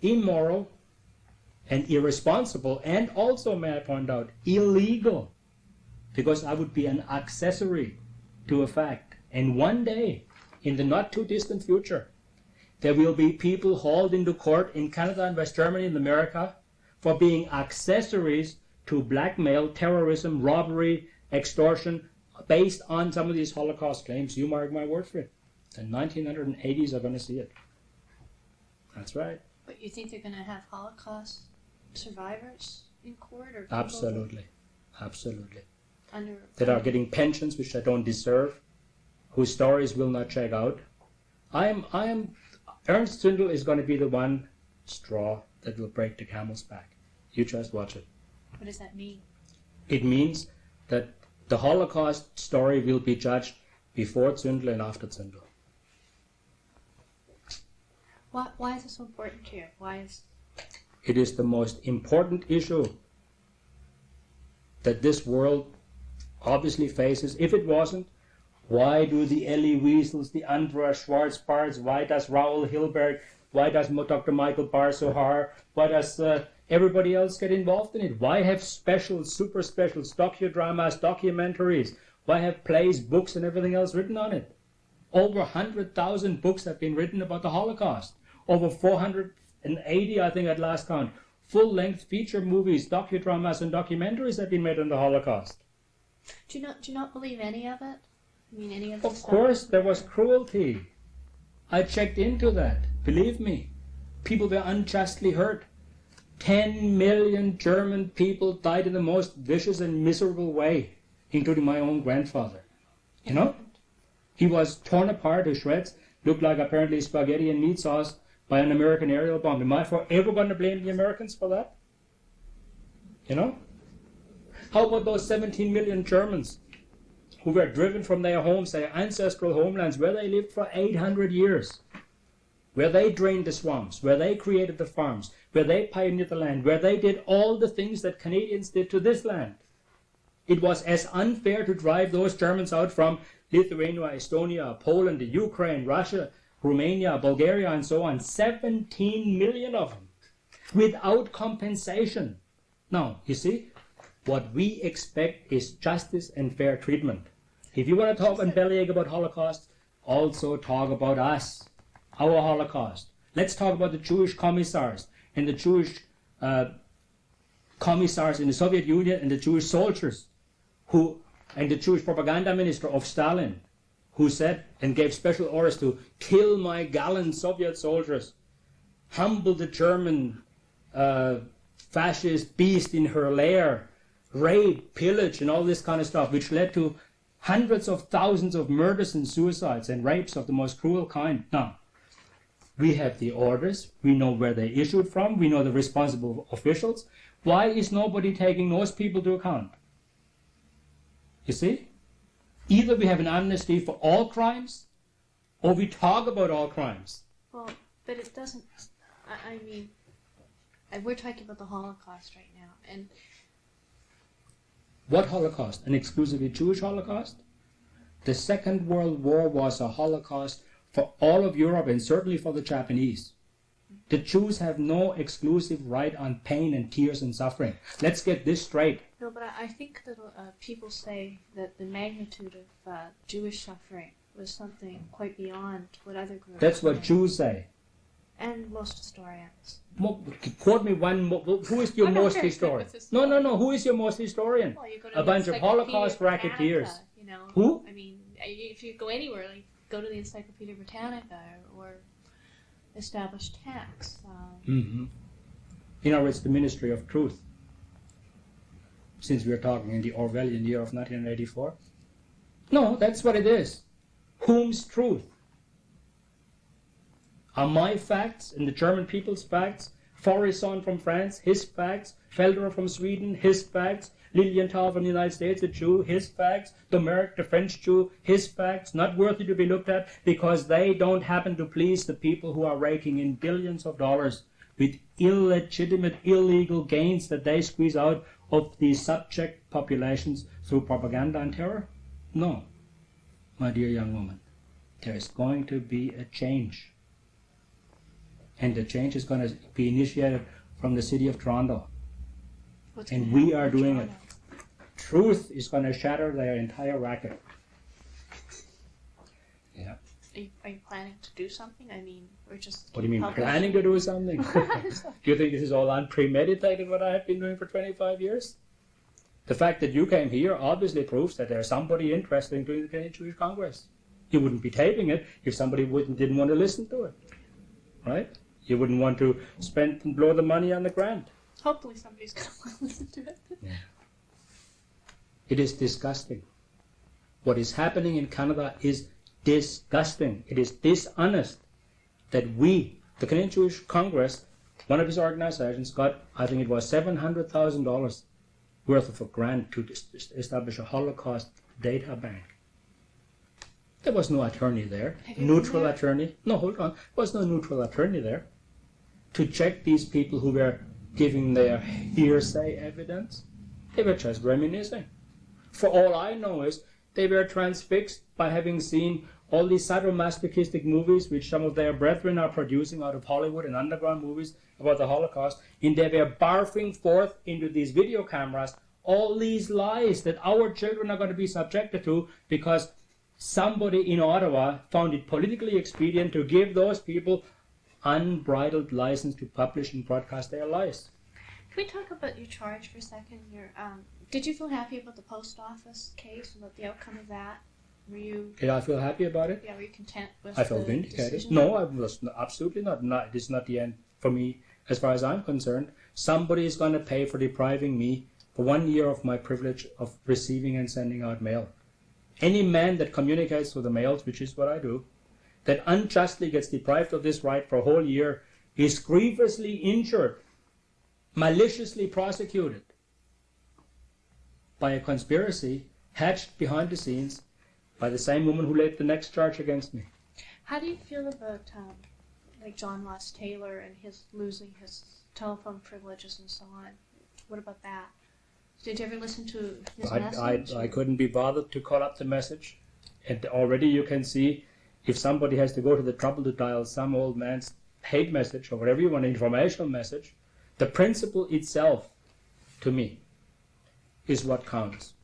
immoral and irresponsible and also, may I point out, illegal, because I would be an accessory to a fact. And one day, in the not too distant future, there will be people hauled into court in Canada and West Germany and America for being accessories to blackmail, terrorism, robbery, extortion, based on some of these Holocaust claims. You mark my word for it. The 1980s are going to see it. That's right. But you think they're going to have Holocaust survivors in court, or people Absolutely. Absolutely. that are getting pensions which they don't deserve, whose stories will not check out. Ernst Zündel is going to be the one straw that will break the camel's back. You just watch it. What does that mean? It means that the Holocaust story will be judged before Zündel and after Zündel. Why is it so important to you? It is the most important issue that this world obviously faces. If it wasn't, why do the Elie Wiesels, the Andras Schwarzbards, why does Raoul Hilberg, why does Dr. Michael Bar-Sohar, why does everybody else get involved in it? Why have specials, super specials, docudramas, documentaries? Why have plays, books, and everything else written on it? Over 100,000 books have been written about the Holocaust. Over 480, I think at last count, full-length feature movies, docudramas, and documentaries have been made on the Holocaust. Do you not believe any of it? I mean, any of the Of stuff? course, there was cruelty. I checked into that. Believe me, people were unjustly hurt. 10 million German people died in the most vicious and miserable way, including my own grandfather. You know? He was torn apart to shreds, looked like apparently spaghetti and meat sauce by an American aerial bomb. Am I forever going to blame the Americans for that? You know? How about those 17 million Germans who were driven from their homes, their ancestral homelands, where they lived for 800 years, where they drained the swamps, where they created the farms, where they pioneered the land, where they did all the things that Canadians did to this land? It was as unfair to drive those Germans out from Lithuania, Estonia, Poland, the Ukraine, Russia, Romania, Bulgaria, and so on. 17 million of them, without compensation. Now, you see, what we expect is justice and fair treatment. If you want to talk and bellyache about Holocaust, also talk about us, our Holocaust. Let's talk about the Jewish commissars and the Jewish commissars in the Soviet Union and the Jewish soldiers and the Jewish propaganda minister of Stalin, who said and gave special orders to kill my gallant Soviet soldiers, humble the German fascist beast in her lair, rape, pillage, and all this kind of stuff, which led to hundreds of thousands of murders and suicides and rapes of the most cruel kind. Now, we have the orders, we know where they issued from, we know the responsible officials. Why is nobody taking those people to account? You see? Either we have an amnesty for all crimes, or we talk about all crimes. Well, but it doesn't, I mean, we're talking about the Holocaust right now, and... What Holocaust? An exclusively Jewish Holocaust? The Second World War was a Holocaust for all of Europe and certainly for the Japanese. The Jews have no exclusive right on pain and tears and suffering. Let's get this straight. No, but I think that people say that the magnitude of Jewish suffering was something quite beyond what other groups. That's what Jews say. And most historians. Quote me one. Who is your most historian? No. Who is your most historian? Well, you go to a bunch of Holocaust racketeers. You know. Who? I mean, if you go anywhere, like go to the Encyclopedia Britannica or established texts. You know, it's the Ministry of Truth. Since we are talking in the Orwellian year of 1984. No, that's what it is. Whom's truth? Are my facts and the German people's facts? Forisson from France, his facts. Felderer from Sweden, his facts. Lilienthal from the United States, a Jew, his facts. Domergue, the French Jew, his facts. Not worthy to be looked at because they don't happen to please the people who are raking in billions of dollars with illegitimate, illegal gains that they squeeze out of these subject populations through propaganda and terror? No, my dear young woman. There is going to be a change. And the change is going to be initiated from the city of Toronto. And we are doing it. Truth is going to shatter their entire racket. Yeah. Are you planning to do something? I mean, we're just... What do you mean, planning to do something? Do you think this is all unpremeditated, what I have been doing for 25 years? The fact that you came here obviously proves that there's somebody interested in doing the Canadian Jewish Congress. You wouldn't be taping it if somebody didn't want to listen to it. Right? You wouldn't want to spend and blow the money on the grant. Hopefully somebody's going to listen to it. Yeah. It is disgusting. What is happening in Canada is disgusting. It is dishonest that we, the Canadian Jewish Congress, one of his organizations, got, I think it was $700,000 worth of a grant to establish a Holocaust data bank. There was no attorney there, neutral attorney. No, hold on. There was no neutral attorney there to check these people who were giving their hearsay evidence. They were just reminiscing. For all I know is they were transfixed by having seen all these sadomasochistic movies which some of their brethren are producing out of Hollywood and underground movies about the Holocaust, and they were barfing forth into these video cameras all these lies that our children are going to be subjected to because somebody in Ottawa found it politically expedient to give those people unbridled license to publish and broadcast their lies. Can we talk about your charge for a second? Did you feel happy about the post office case, about the outcome of that? Were you... Did I feel happy about it? Yeah, were you content with I felt vindicated. decision? No, I was absolutely not. It is not the end for me as far as I'm concerned. Somebody is going to pay for depriving me for 1 year of my privilege of receiving and sending out mail. Any man that communicates through the mails, which is what I do, that unjustly gets deprived of this right for a whole year is grievously injured, maliciously prosecuted by a conspiracy hatched behind the scenes by the same woman who laid the next charge against me. How do you feel about like John Ross Taylor and his losing his telephone privileges and so on? What about that? Did you ever listen to his message? I couldn't be bothered to call up the message. And already you can see if somebody has to go to the trouble to dial some old man's hate message or whatever you want, informational message, the principle itself, to me, is what counts.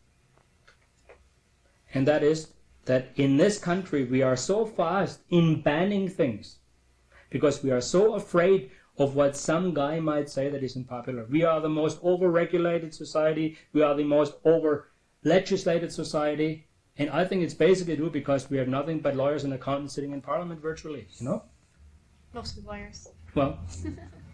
And that is that in this country we are so fast in banning things because we are so afraid of what some guy might say that isn't popular. We are the most over-regulated society. We are the most over-legislated society. And I think it's basically due because we have nothing but lawyers and accountants sitting in Parliament virtually, you know? Mostly lawyers. Well,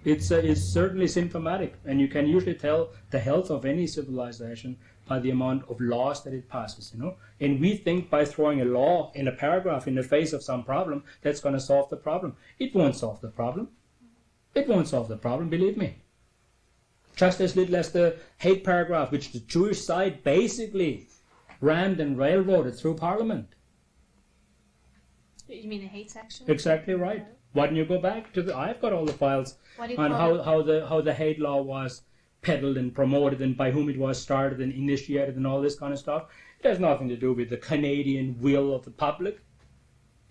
it's certainly symptomatic, and you can usually tell the health of any civilization by the amount of laws that it passes, you know? And we think by throwing a law in a paragraph in the face of some problem, that's going to solve the problem. It won't solve the problem. It won't solve the problem, believe me. Just as little as the hate paragraph, which the Jewish side basically rammed and railroaded through Parliament. You mean the hate section? Exactly right. Why don't you go back to the... I've got all the files on how the hate law was peddled and promoted and by whom it was started and initiated and all this kind of stuff. It has nothing to do with the Canadian will of the public.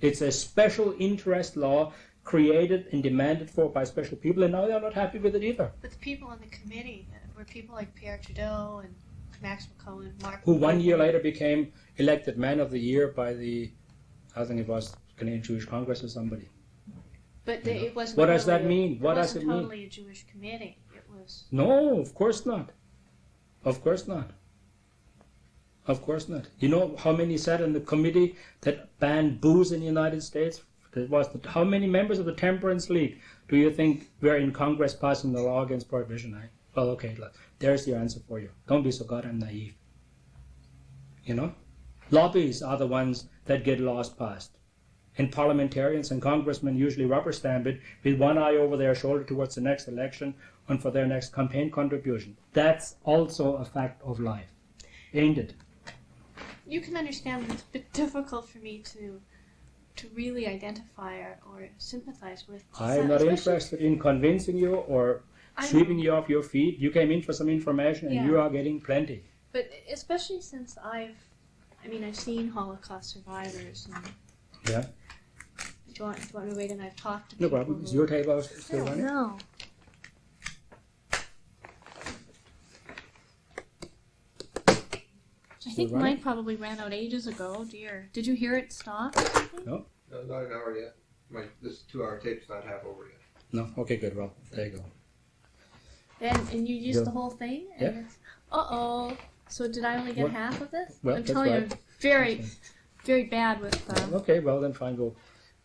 It's a special interest law created and demanded for by special people, and now they're not happy with it either. But the people on the committee were people like Pierre Trudeau and Tamis Cohen, Mark... Who 1 year later became elected Man of the Year by the, I think it was Canadian Jewish Congress or somebody. But it wasn't... What does that mean? What does it mean? It wasn't totally a Jewish committee. It was... No, of course not. Of course not. Of course not. You know how many sat in the committee that banned booze in the United States? How many members of the Temperance League do you think were in Congress passing the law against prohibition? Well, okay, look, there's the answer for you. Don't be so goddamn naive. You know? Lobbies are the ones that get laws passed. And parliamentarians and congressmen usually rubber stamp it with one eye over their shoulder towards the next election and for their next campaign contribution. That's also a fact of life, ain't it? You can understand that it's a bit difficult for me to really identify or sympathize with. I'm not interested in convincing you or sweeping you off your feet. You came in for some information and you are getting plenty. But especially since I've seen Holocaust survivors. And yeah. Do you want me to wait and I've talked to no people? No problem. Is your table still running? No. I think mine probably ran out ages ago, dear. Did you hear it stop? No. No, not an hour yet. This 2-hour tape's not half over yet. No? Okay, good. Well, there you go. And you used the whole thing? Yeah. Uh-oh. So did I only get half of this? Well, I'm telling you, I'm very, very bad with... Okay, well then fine.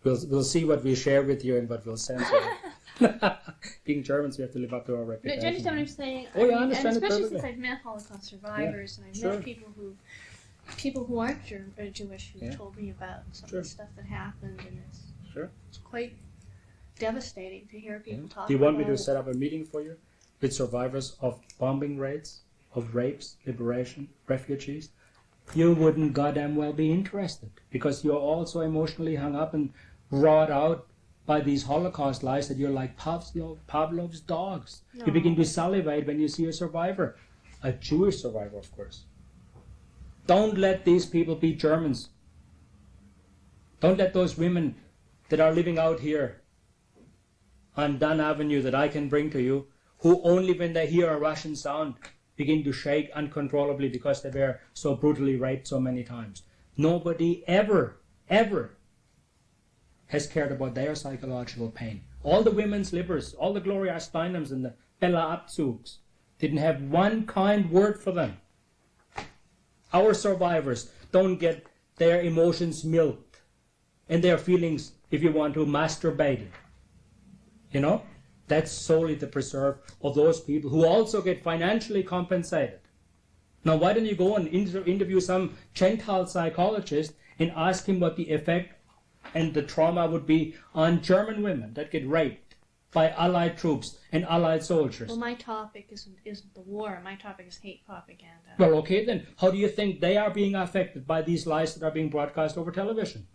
We'll see what we share with you and what we'll censor. Being Germans, we have to live up to our reputation. Do you understand what I'm saying? Oh, yeah, I understand and especially it perfectly. since I've met Holocaust survivors and I've met people who aren't Jewish who've told me about some of the stuff that happened, and it's quite devastating to hear people talk about it. Do you want me to set up a meeting for you with survivors of bombing raids, of rapes, liberation, refugees? You wouldn't goddamn well be interested because you're all so emotionally hung up and wrought out by these Holocaust lies that you're like Pavlov's dogs. No. You begin to salivate when you see a survivor. A Jewish survivor, of course. Don't let these people be Germans. Don't let those women that are living out here on Dunn Avenue that I can bring to you, who only when they hear a Russian sound begin to shake uncontrollably because they were so brutally raped so many times. Nobody ever has cared about their psychological pain. All the women's libbers, all the Gloria Steinems and the Bella Abzugs didn't have one kind word for them. Our survivors don't get their emotions milked and their feelings, if you want to, masturbated. You know? That's solely the preserve of those people who also get financially compensated. Now, why don't you go and interview some Gentile psychologist and ask him what the effect and the trauma would be on German women that get raped by Allied troops and Allied soldiers? Well, my topic isn't the war. My topic is hate propaganda. Well, okay then. How do you think they are being affected by these lies that are being broadcast over television?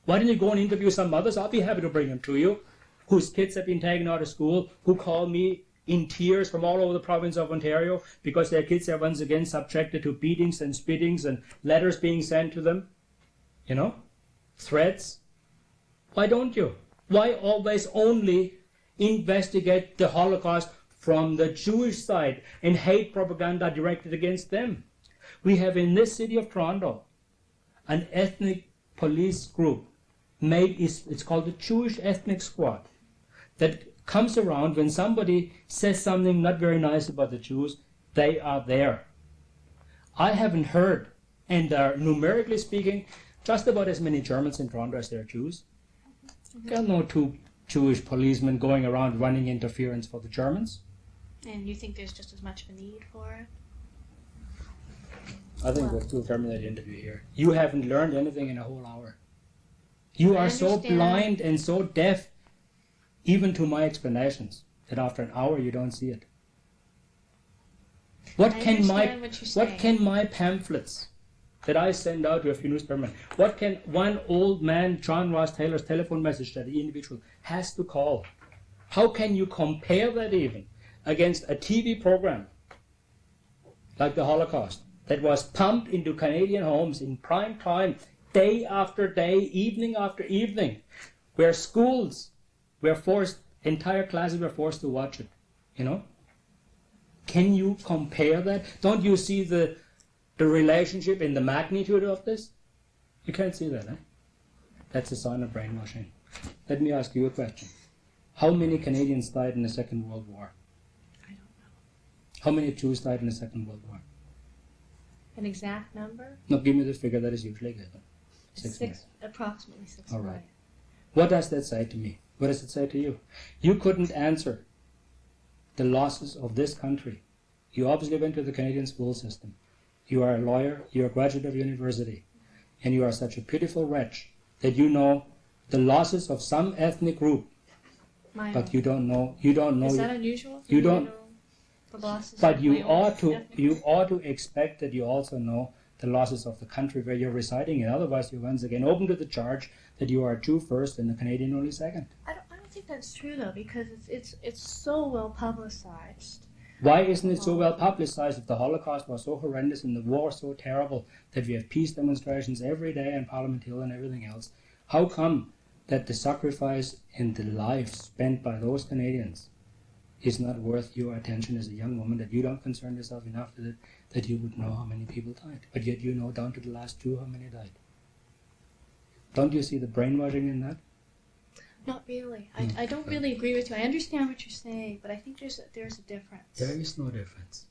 Why don't you go and interview some mothers? I'll be happy to bring them to you, whose kids have been taken out of school, who call me in tears from all over the province of Ontario because their kids are once again subjected to beatings and spittings and letters being sent to them. You know? Threats. Why don't you? Why always only investigate the Holocaust from the Jewish side and hate propaganda directed against them? We have in this city of Toronto an ethnic police group it's called the Jewish Ethnic Squad, that comes around when somebody says something not very nice about the Jews. They are there. I haven't heard And there are, numerically speaking, just about as many Germans in Toronto as there are Jews. There are no two Jewish policemen going around running interference for the Germans. And you think there's just as much of a need for it? I think we'll still terminate the interview here. You haven't learned anything in a whole hour. You are so blind and so deaf, even to my explanations, that after an hour you don't see it. What can my pamphlets that I send out to a few newspapermen, what can one old man, John Ross Taylor's telephone message that the individual has to call, how can you compare that even against a TV program like the Holocaust that was pumped into Canadian homes in prime time, day after day, evening after evening, where schools were forced, entire classes were forced to watch it, you know? Can you compare that? Don't you see the relationship in the magnitude of this? You can't see that, eh? That's a sign of brainwashing. Let me ask you a question. How many Canadians died in the Second World War? I don't know. How many Jews died in the Second World War? An exact number? No, give me the figure that is usually given. 6 million. Approximately 6 All million. right. What does that say to me? What does it say to you? You couldn't answer the losses of this country. You obviously went to the Canadian school system. You are a lawyer, you're a graduate of university, and you are such a pitiful wretch that you know the losses of some ethnic group, but you don't know. Is that unusual? You don't. Know the losses But of you my own ought to. ethnic You group? ought to expect that you also know the losses of the country where you're residing, and otherwise you're once again open to the charge that you are a Jew first and a Canadian only second. I don't think that's true though, because it's so well publicized. Why isn't it so well publicized if the Holocaust was so horrendous and the war so terrible that we have peace demonstrations every day on Parliament Hill and everything else? How come that the sacrifice and the life spent by those Canadians is not worth your attention as a young woman, that you don't concern yourself enough with it, that you would know how many people died? But yet you know down to the last 2 how many died. Don't you see the brainwashing in that? Not really. I don't really agree with you. I understand what you're saying, but I think there's a difference. There is no difference.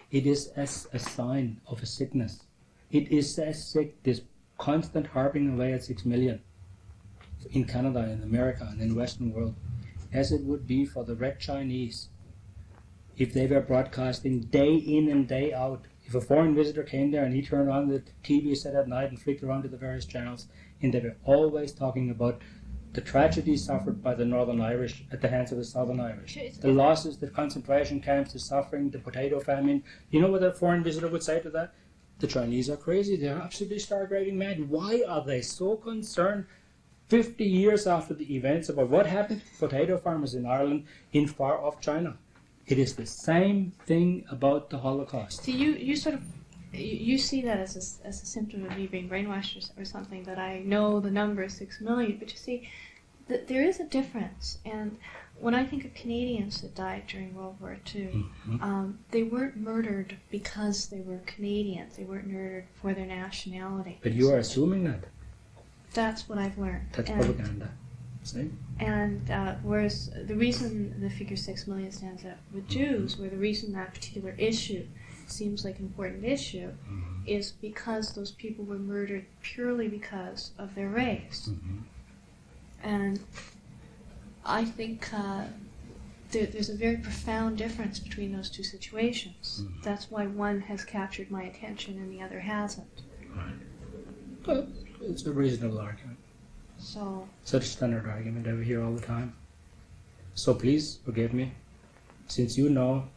It is as a sign of a sickness. It is as sick, this constant harping away at 6 million in Canada, in America, and in the Western world, as it would be for the Red Chinese if they were broadcasting day in and day out. If a foreign visitor came there and he turned on the TV set at night and flicked around to the various channels, and they were always talking about the tragedies suffered by the Northern Irish at the hands of the Southern Irish, the losses, the concentration camps, the suffering, the potato famine. You know what a foreign visitor would say to that? The Chinese are crazy. They're absolutely stark-raving mad. Why are they so concerned 50 years after the events about what happened to potato farmers in Ireland in far-off China? It is the same thing about the Holocaust. See, you see that as a symptom of me being brainwashed or something, that I know the number is 6 million. But you see, there is a difference. And when I think of Canadians that died during World War II, they weren't murdered because they were Canadians. They weren't murdered for their nationality. But you are assuming that. That's what I've learned. That's propaganda. See? And whereas the reason the figure 6 million stands out with Jews, where the reason that particular issue seems like an important issue, is because those people were murdered purely because of their race. And I think there's a very profound difference between those two situations. That's why one has captured my attention and the other hasn't. Right. But it's a reasonable argument. So Such a standard argument that we hear all the time. So please forgive me, since you know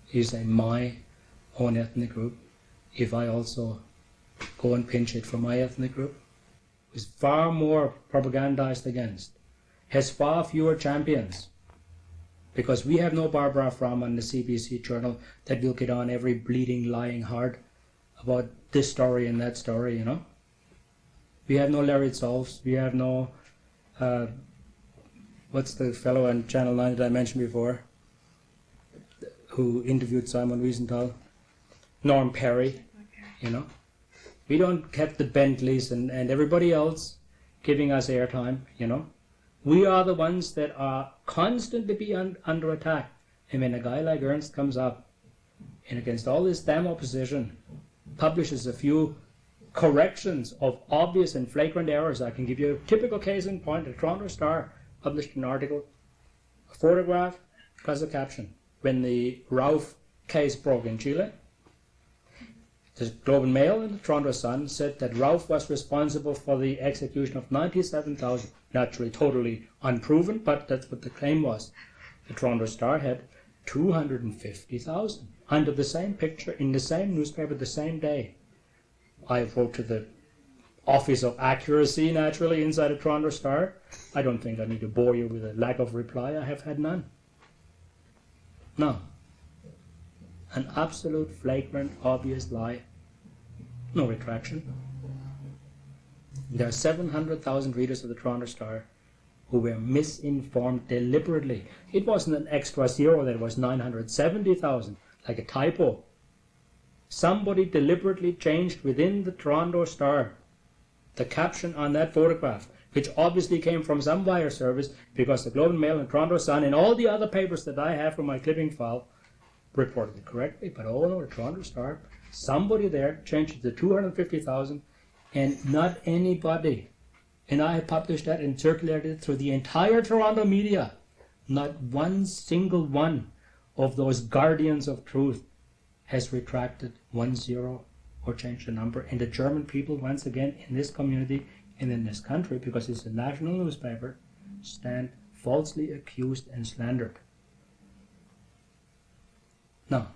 you say my own ethnic group, if I also go and pinch it for my ethnic group, is far more propagandized against, has far fewer champions, because we have no Barbara Fromm on the CBC Journal that will get on every bleeding, lying heart about this story and that story, you know. We have no Larry Solves, we have no, what's the fellow on Channel 9 that I mentioned before, who interviewed Simon Wiesenthal? Norm Perry, you know. We don't get the Bentleys and everybody else giving us airtime, you know. We are the ones that are constantly under attack. And when a guy like Ernst comes up and against all this damn opposition publishes a few corrections of obvious and flagrant errors. I can give you a typical case in point. The Toronto Star published an article, a photograph plus a caption. When the Ralph case broke in Chile, the Globe and Mail and the Toronto Sun said that Ralph was responsible for the execution of 97,000, naturally totally unproven, but that's what the claim was. The Toronto Star had 250,000 under the same picture in the same newspaper the same day. I wrote to the Office of Accuracy, naturally, inside the Toronto Star. I don't think I need to bore you with a lack of reply. I have had none. No. An absolute, flagrant, obvious lie. No retraction. There are 700,000 readers of the Toronto Star who were misinformed deliberately. It wasn't an extra zero, that was 970,000, like a typo. Somebody deliberately changed within the Toronto Star the caption on that photograph, which obviously came from some wire service, because the Globe and Mail and Toronto Sun and all the other papers that I have from my clipping file reported it correctly, but oh no, the Toronto Star, somebody there changed it to 250,000, and not anybody. And I published that and circulated it through the entire Toronto media. Not one single one of those guardians of truth has retracted 10 or changed the number. And the German people, once again, in this community and in this country, because it's a national newspaper, stand falsely accused and slandered. Now,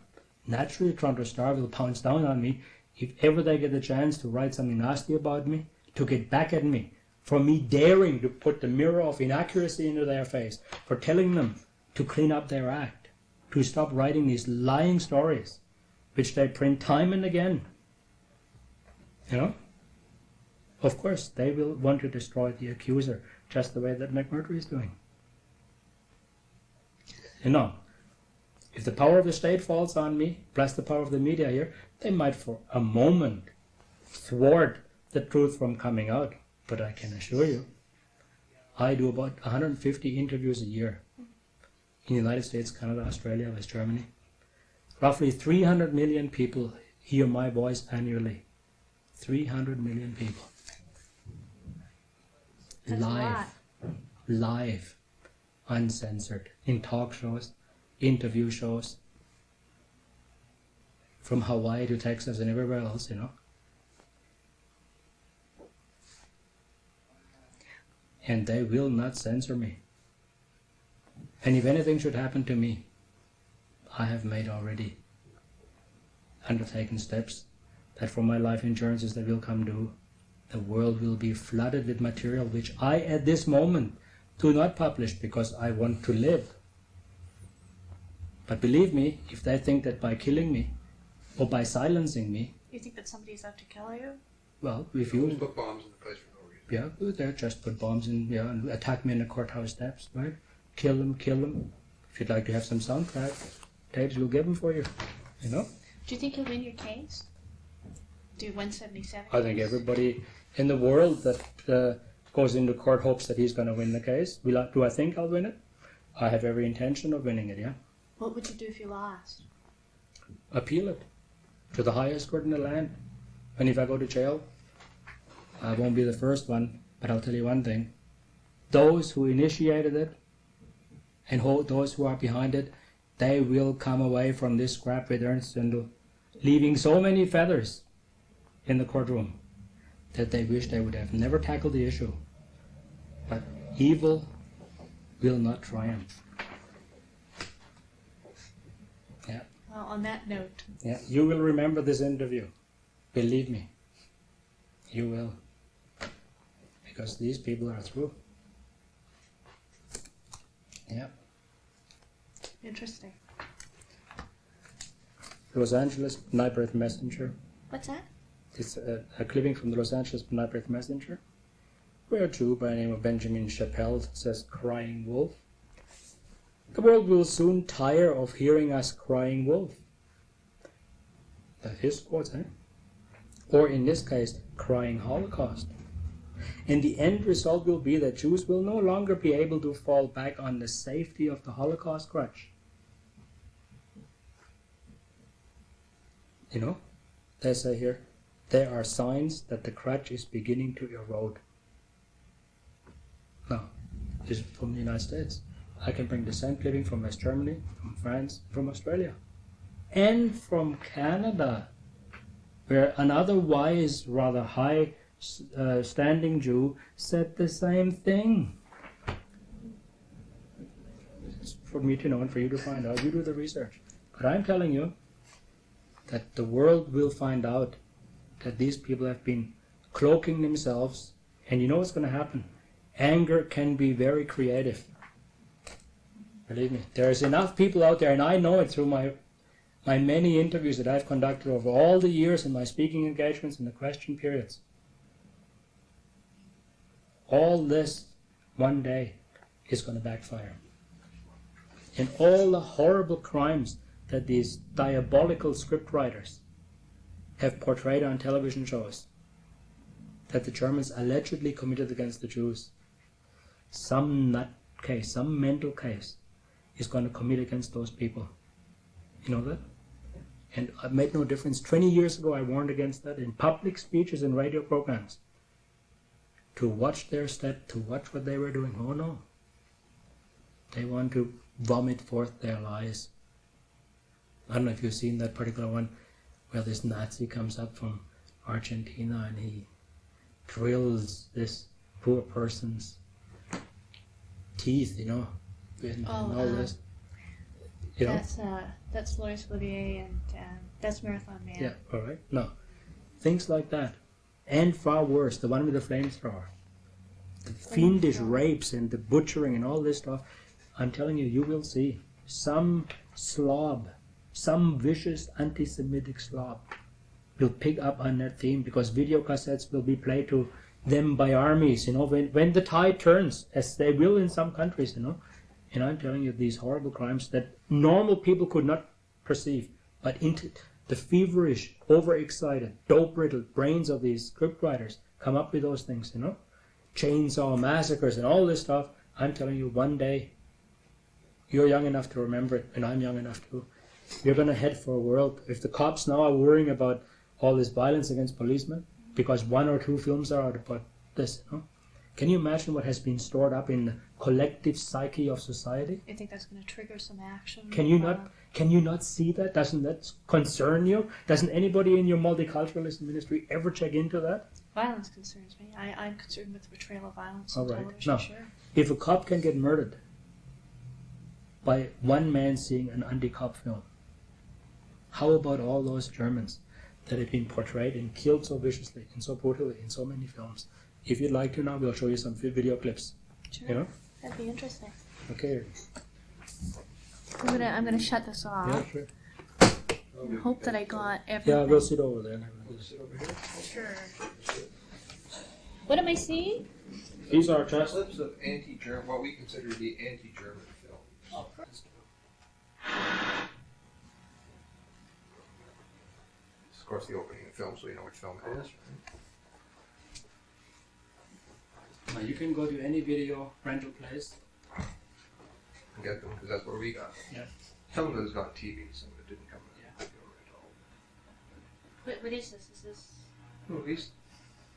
naturally, Toronto Star will pounce down on me if ever they get a chance to write something nasty about me, to get back at me, for me daring to put the mirror of inaccuracy into their face, for telling them to clean up their act, to stop writing these lying stories, which they print time and again. You know? Of course, they will want to destroy the accuser, just the way that McMurtry is doing. You know, if the power of the state falls on me, plus the power of the media here, they might for a moment thwart the truth from coming out. But I can assure you, I do about 150 interviews a year in the United States, Canada, Australia, West Germany. Roughly 300 million people hear my voice annually. 300 million people. That's Live, uncensored, in talk shows, interview shows, from Hawaii to Texas and everywhere else, you know. And they will not censor me. And if anything should happen to me, I have made already undertaken steps that for my life insurances that will come due, the world will be flooded with material which I at this moment do not publish because I want to live. But believe me, if they think that by killing me or by silencing me... You think that somebody's out to kill you? Well, if you... Just put bombs in the place for no reason. Yeah, they just put bombs in, yeah, and attack me in the courthouse steps, right? Kill them. If you'd like to have some soundtrack tapes, we'll give them for you, you know? Do you think you'll win your case? Do 177? I think everybody in the world that goes into court hopes that he's going to win the case. Do I think I'll win it? I have every intention of winning it, yeah. What would you do if you lost? Appeal it to the highest court in the land. And if I go to jail, I won't be the first one, but I'll tell you one thing. Those who initiated it and those who are behind it, they will come away from this scrap with Ernst Zündel, leaving so many feathers in the courtroom that they wish they would have never tackled the issue. But evil will not triumph. Yeah. Well, on that note. Yeah, you will remember this interview. Believe me. You will. Because these people are through. Yeah. Interesting. Los Angeles Night Breath Messenger. What's that? It's a clipping from the Los Angeles Night Breath Messenger, where a Jew by the name of Benjamin Chappelle says, "Crying wolf. The world will soon tire of hearing us crying wolf." That's his quote, eh? Or in this case, crying Holocaust. And the end result will be that Jews will no longer be able to fall back on the safety of the Holocaust crutch. You know, they say here, there are signs that the crutch is beginning to erode. Now, this is from the United States. I can bring descent clipping from West Germany, from France, from Australia, and from Canada, where another wise, rather high standing Jew said the same thing. It's for me to know and for you to find out. You do the research. But I'm telling you that the world will find out that these people have been cloaking themselves, and you know what's going to happen. Anger can be very creative. Believe me, there's enough people out there, and I know it through my many interviews that I've conducted over all the years in my speaking engagements and the question periods. All this one day is going to backfire. And all the horrible crimes that these diabolical scriptwriters have portrayed on television shows that the Germans allegedly committed against the Jews, some nutcase, some mental case is going to commit against those people. You know that? And it made no difference. 20 years ago I warned against that in public speeches and radio programs. To watch their step, to watch what they were doing. Oh no. They want to vomit forth their lies. I don't know if you've seen that particular one where this Nazi comes up from Argentina and he drills this poor person's teeth, you know, and all this. You know? That's Laurence Olivier and that's Marathon Man. Yeah, all right. No, things like that, and far worse, the one with the flamethrower, the fiendish rapes and the butchering and all this stuff. I'm telling you, you will see some slob, some vicious anti-Semitic slob will pick up on that theme because video cassettes will be played to them by armies, you know, when the tide turns, as they will in some countries, you know. And I'm telling you, these horrible crimes that normal people could not perceive, but into the feverish, overexcited, dope-riddled brains of these scriptwriters come up with those things, you know. Chainsaw massacres and all this stuff. I'm telling you, one day, you're young enough to remember it, and I'm young enough to. You're going to head for a world. If the cops now are worrying about all this violence against policemen, because 1 or 2 films are out about this, you know, can you imagine what has been stored up in the collective psyche of society? I think that's going to trigger some action. Can you not see that? Doesn't that concern you? Doesn't anybody in your multiculturalist ministry ever check into that? Violence concerns me. I'm concerned with the portrayal of violence on television. Now, sure. If a cop can get murdered by one man seeing an anti-cop film, how about all those Germans that have been portrayed and killed so viciously and so brutally in so many films? If you'd like to now, we'll show you some video clips. Sure. You know? That'd be interesting. Okay. I'm gonna shut this off. Yeah, sure. I hope that I got everything. Yeah, we'll sit over there. We'll sit over here. Sure. What am I seeing? These are just Clips of anti-German, what we consider to be anti-German film. Oh, It's, of course, the opening of the film, so you know which film it is. Right? now you can go to any video rental place. And get them, because that's where we got them. Yeah. Some of it is on TV, some of it didn't come in video rental. What is this? Is this? Movies.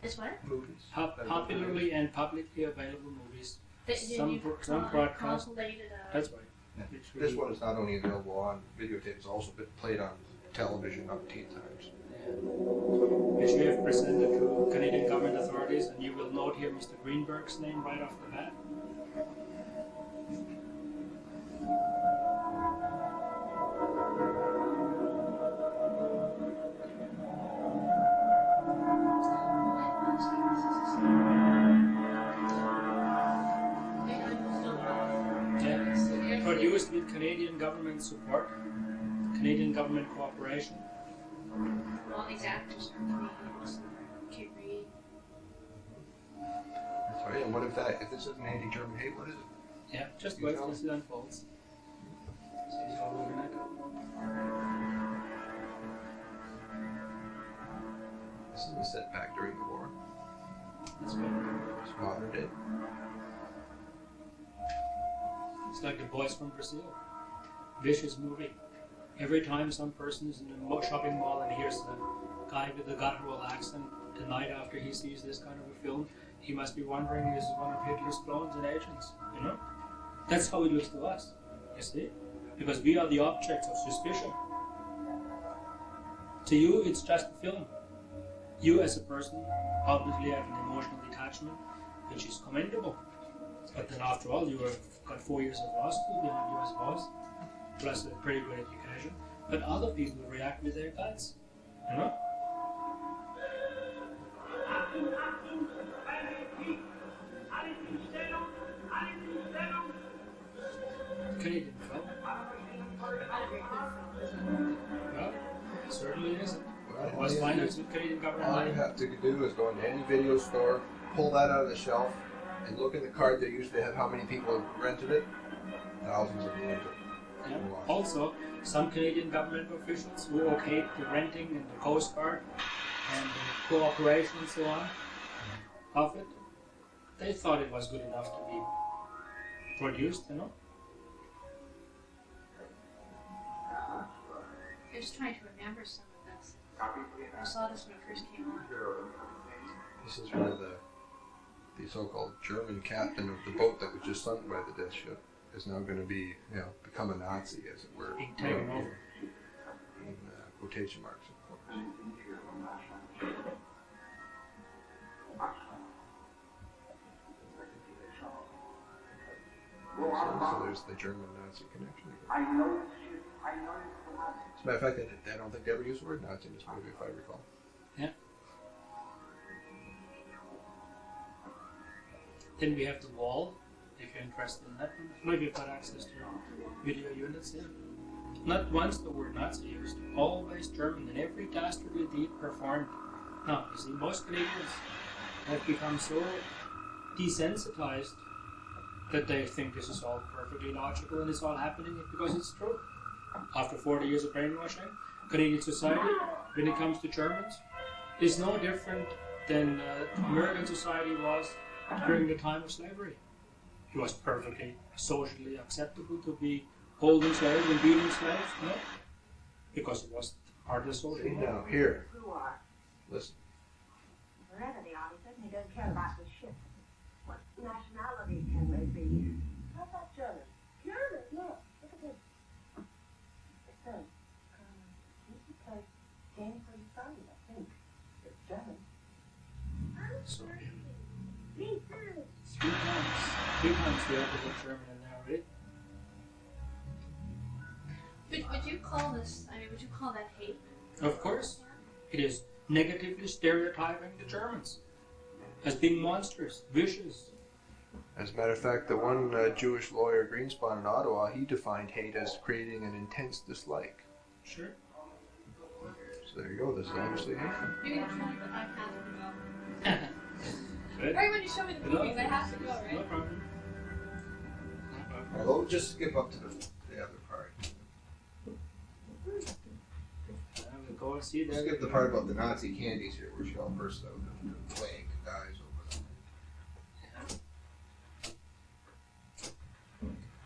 This what? Movies. Popularly and publicly available movies. Some broadcast. compilated. That's right. Yeah. This one is not only available on videotape, it's also been played on television umpteen times. Which we have presented to Canadian government authorities, and you will note here Mr. Greenberg's name right off the bat. Yeah. Produced with Canadian government support, Canadian government cooperation. All these actors are Canadians. Kate Reid. That's right. And what if this is an anti-German hate, what is it? Yeah, just wait till it unfolds. See how we're gonna go. This is a setback during the war. That's good. It's modern day. It's like The Boys from Brazil. Vicious movie. Every time some person is in a shopping mall and hears the guy with the guttural accent the night after he sees this kind of a film, he must be wondering, this is one of Hitler's clones and agents, you know? That's how it looks to us, you see? Because we are the objects of suspicion. To you, it's just a film. You as a person obviously have an emotional detachment, which is commendable. But then after all, you have got 4 years of law school behind you, I suppose, plus a pretty good education. But other people react with their guts, you know? Canadian film. Well, it certainly isn't. It was financed with Canadian government All money. you have to do is go into any video store, pull that out of the shelf, and look at the card they usually have how many people have rented it. Thousands of rented it. Yeah. Also, some Canadian government officials who okayed the renting and the Coast Guard and the cooperation and so on of it, they thought it was good enough to be produced, you know? I'm just trying to remember some of this. I saw this when it first came on. This is where the so-called German captain of the boat that was just sunk by the death ship is now going to be, become a Nazi, as it were. Being taken over. In quotation marks, of course. So there's the German Nazi connection. As a matter of fact, I don't think they ever used the word Nazi in this movie, if I recall. Yeah. Then we have the wall, if you're interested in that. Maybe you've got access to video units there. Not once the word Nazi used, always German, and every dastardly deed performed. Now, you see, most Canadians have become so desensitized that they think this is all perfectly logical and it's all happening because it's true. After 40 years of brainwashing, Canadian society, when it comes to Germans, is no different than American society was during the time of slavery. It was perfectly socially acceptable to be holding slaves and beating slaves, no? Because it was part of the social See law. now, here, listen. Wherever they are, he certainly doesn't care about the ship. What nationality can they be? How about German? German, yeah. Look at this. It says, this is a game for your son, I think. It's German. So, Me too. 3 times we have to put German in there, right? Would you call this, would you call that hate? Of course. It is negatively stereotyping the Germans as being monsters, vicious. As a matter of fact, the one Jewish lawyer, Greenspan in Ottawa, he defined hate as creating an intense dislike. Sure. So there you go, this is obviously hate. You're going to try, but I have to go. Good. Right when you show me the movies, I have to go, right? No problem. Although, just skip up to the other part. We'll go and see that. Skip the part about the Nazi candies here, where she all bursts out and playing guys over them.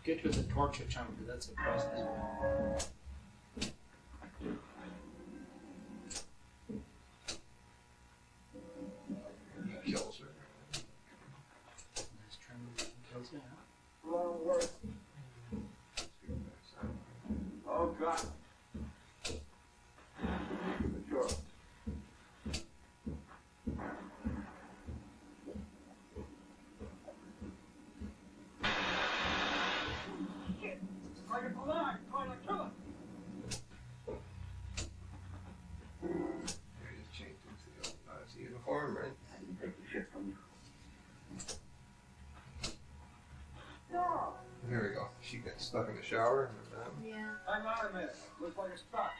Get to the torture chamber, that's a process. He kills her. Nice chamber kills you, huh? Wrong word. Oh, God. Sure. He just changed into the old Nazi uniform, right? Take the shit from you. There we go. She gets stuck in the shower. Yeah. Hang on a minute. Looks like a spot.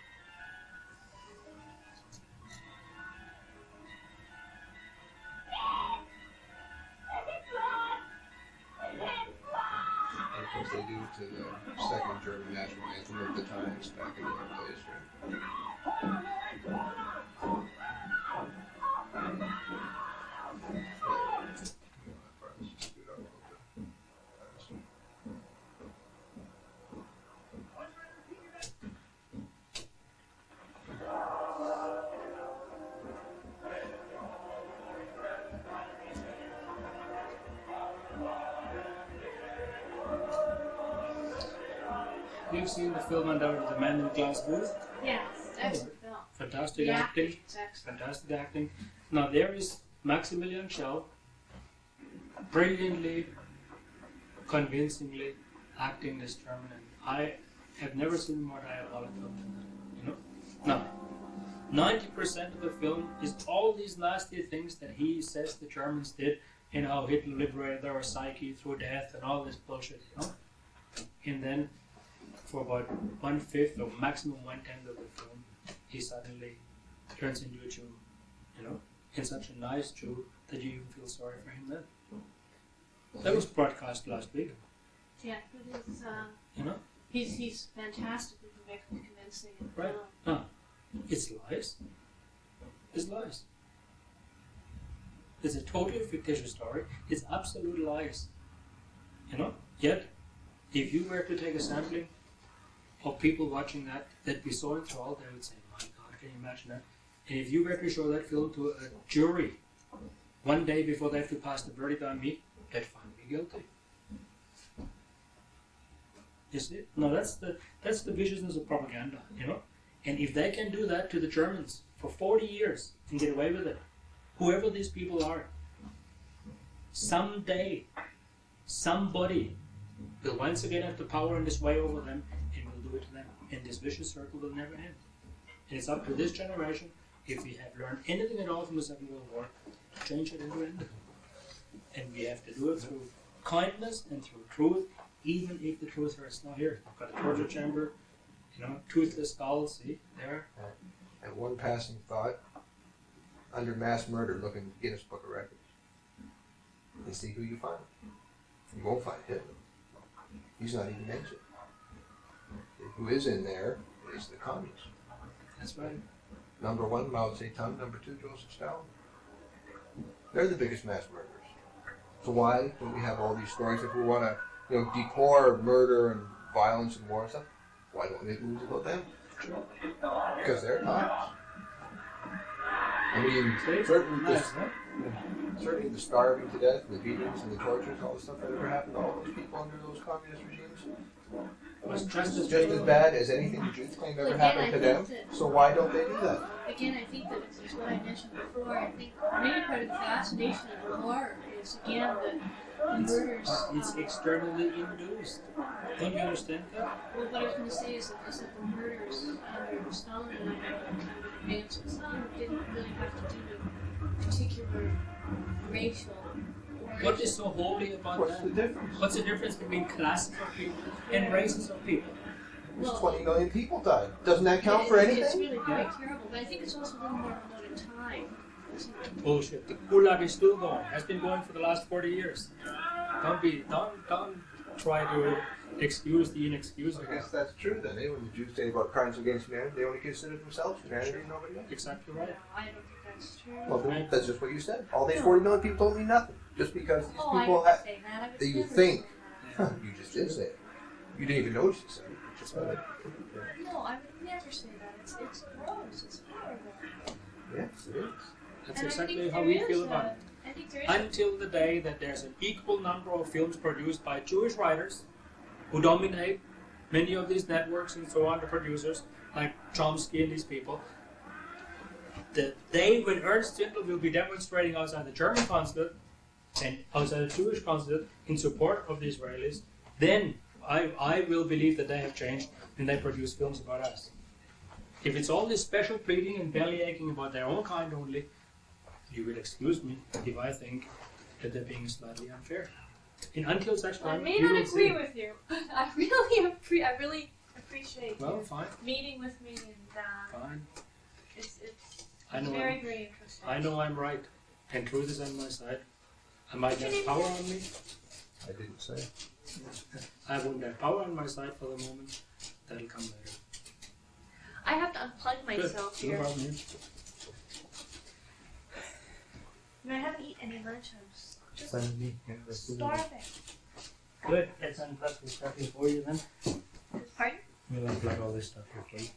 Of course, they do to the second German national anthem of the times back in the old days, right? You've seen the film Under the Man in the Glass Booth? Yes, excellent film. Fantastic Yeah, acting. it's excellent. Fantastic acting. Now there is Maximilian Schell, brilliantly, convincingly acting this German, and I have never seen a more diabolic film than that. You know? Now, 90% of the film is all these nasty things that he says the Germans did, and how Hitler liberated their psyche through death and all this bullshit, you know? And then, for about 1/5 or maximum 1/10 of the film, he suddenly turns into a Jew, you know? And such a nice Jew that you even feel sorry for him then. That was broadcast last week, Yeah, it is. you know? He's fantastically convincing. In the Right. film. No, it's lies. It's lies. It's a totally fictitious story. It's absolute lies. You know? Yet, if you were to take a sampling of people watching that, they'd be so enthralled, they would say, my God, can you imagine that? And if you were to show that film to a jury one day before they have to pass the verdict on me, they'd find me guilty. You see? No, that's the viciousness of propaganda, you know? And if they can do that to the Germans for 40 years and get away with it, whoever these people are, someday, somebody will once again have the power and this way over them and will do it to them. And this vicious circle will never end. And it's up to this generation, if we have learned anything at all from the Second World War, to change it and to end it. And we have to do it through kindness and through truth, even if the truth hurts. Now here, I've got a torture chamber, you know, toothless skulls, see, there. And one passing thought, under mass murder, look in Guinness Book of Records and see who you find. You won't find Hitler. He's not even mentioned. Who is in there is the communists. That's right. Number 1, Mao Zedong. Number 2, Joseph Stalin. They're the biggest mass murderers. So why don't we have all these stories? If we want to, you know, deplore murder and violence and war and stuff, why don't we make movies about them? Sure. Because they're not. I mean, certainly the starving to death, the beatings and the tortures, all the stuff that ever happened to all those people under those communist regimes was just as bad as anything the Jews claim ever happened to them. So why don't they do that? Again, I think that it's what I mentioned before. I think maybe part of the fascination of the war is, again, the murders. It's externally induced. Don't you understand that? Well, what I was going to say is that the murders under Stalin and Stalin didn't really have to do with particular racial. What is so holy about What's that? the difference? What's the difference between classes of people and races of people? There's 20 million people died. Doesn't that count for anything? It's really quite terrible, but I think it's also a little more remote in time. Bullshit. The Gulag is still going. Has been going for the last 40 years. Don't try to excuse the inexcusable. I guess that's true then. When the Jews say about crimes against humanity, they only consider themselves humanity and nobody else. Exactly right. I don't think that's true. Well, that's just what you said. All these 40 million people don't mean nothing. Just because these people I didn't say that. I would that you never think. say that. You just did say it. You didn't even notice you said it. You just said it. No, I would never say that. It's gross. It's horrible. Yes, it is. That's And I exactly think how there we is feel about it. I think there is Until the day that there's an equal number of films produced by Jewish writers who dominate many of these networks and so on, the producers, like Chomsky and these people, the day when Ernst Zündel will be demonstrating outside the German consulate and outside the Jewish consulate in support of the Israelis, then I will believe that they have changed and they produce films about us. If it's all this special pleading and bellyaching about their own kind only, you will excuse me if I think that they're being slightly unfair. And until such I time, may we not will agree see. with you, but I really appreciate Well, you fine, meeting with me, and fine. it's I know very, very interesting. I know I'm right, and truth is on my side. I might have power on me. I didn't say. I won't have power on my side for the moment. That'll come later. I have to unplug myself Good. here. No problem. I haven't eaten any lunch. I'm just Sandy. starving. Good. Let's unplug this stuff here for you then. Pardon? We'll unplug all this stuff here for you.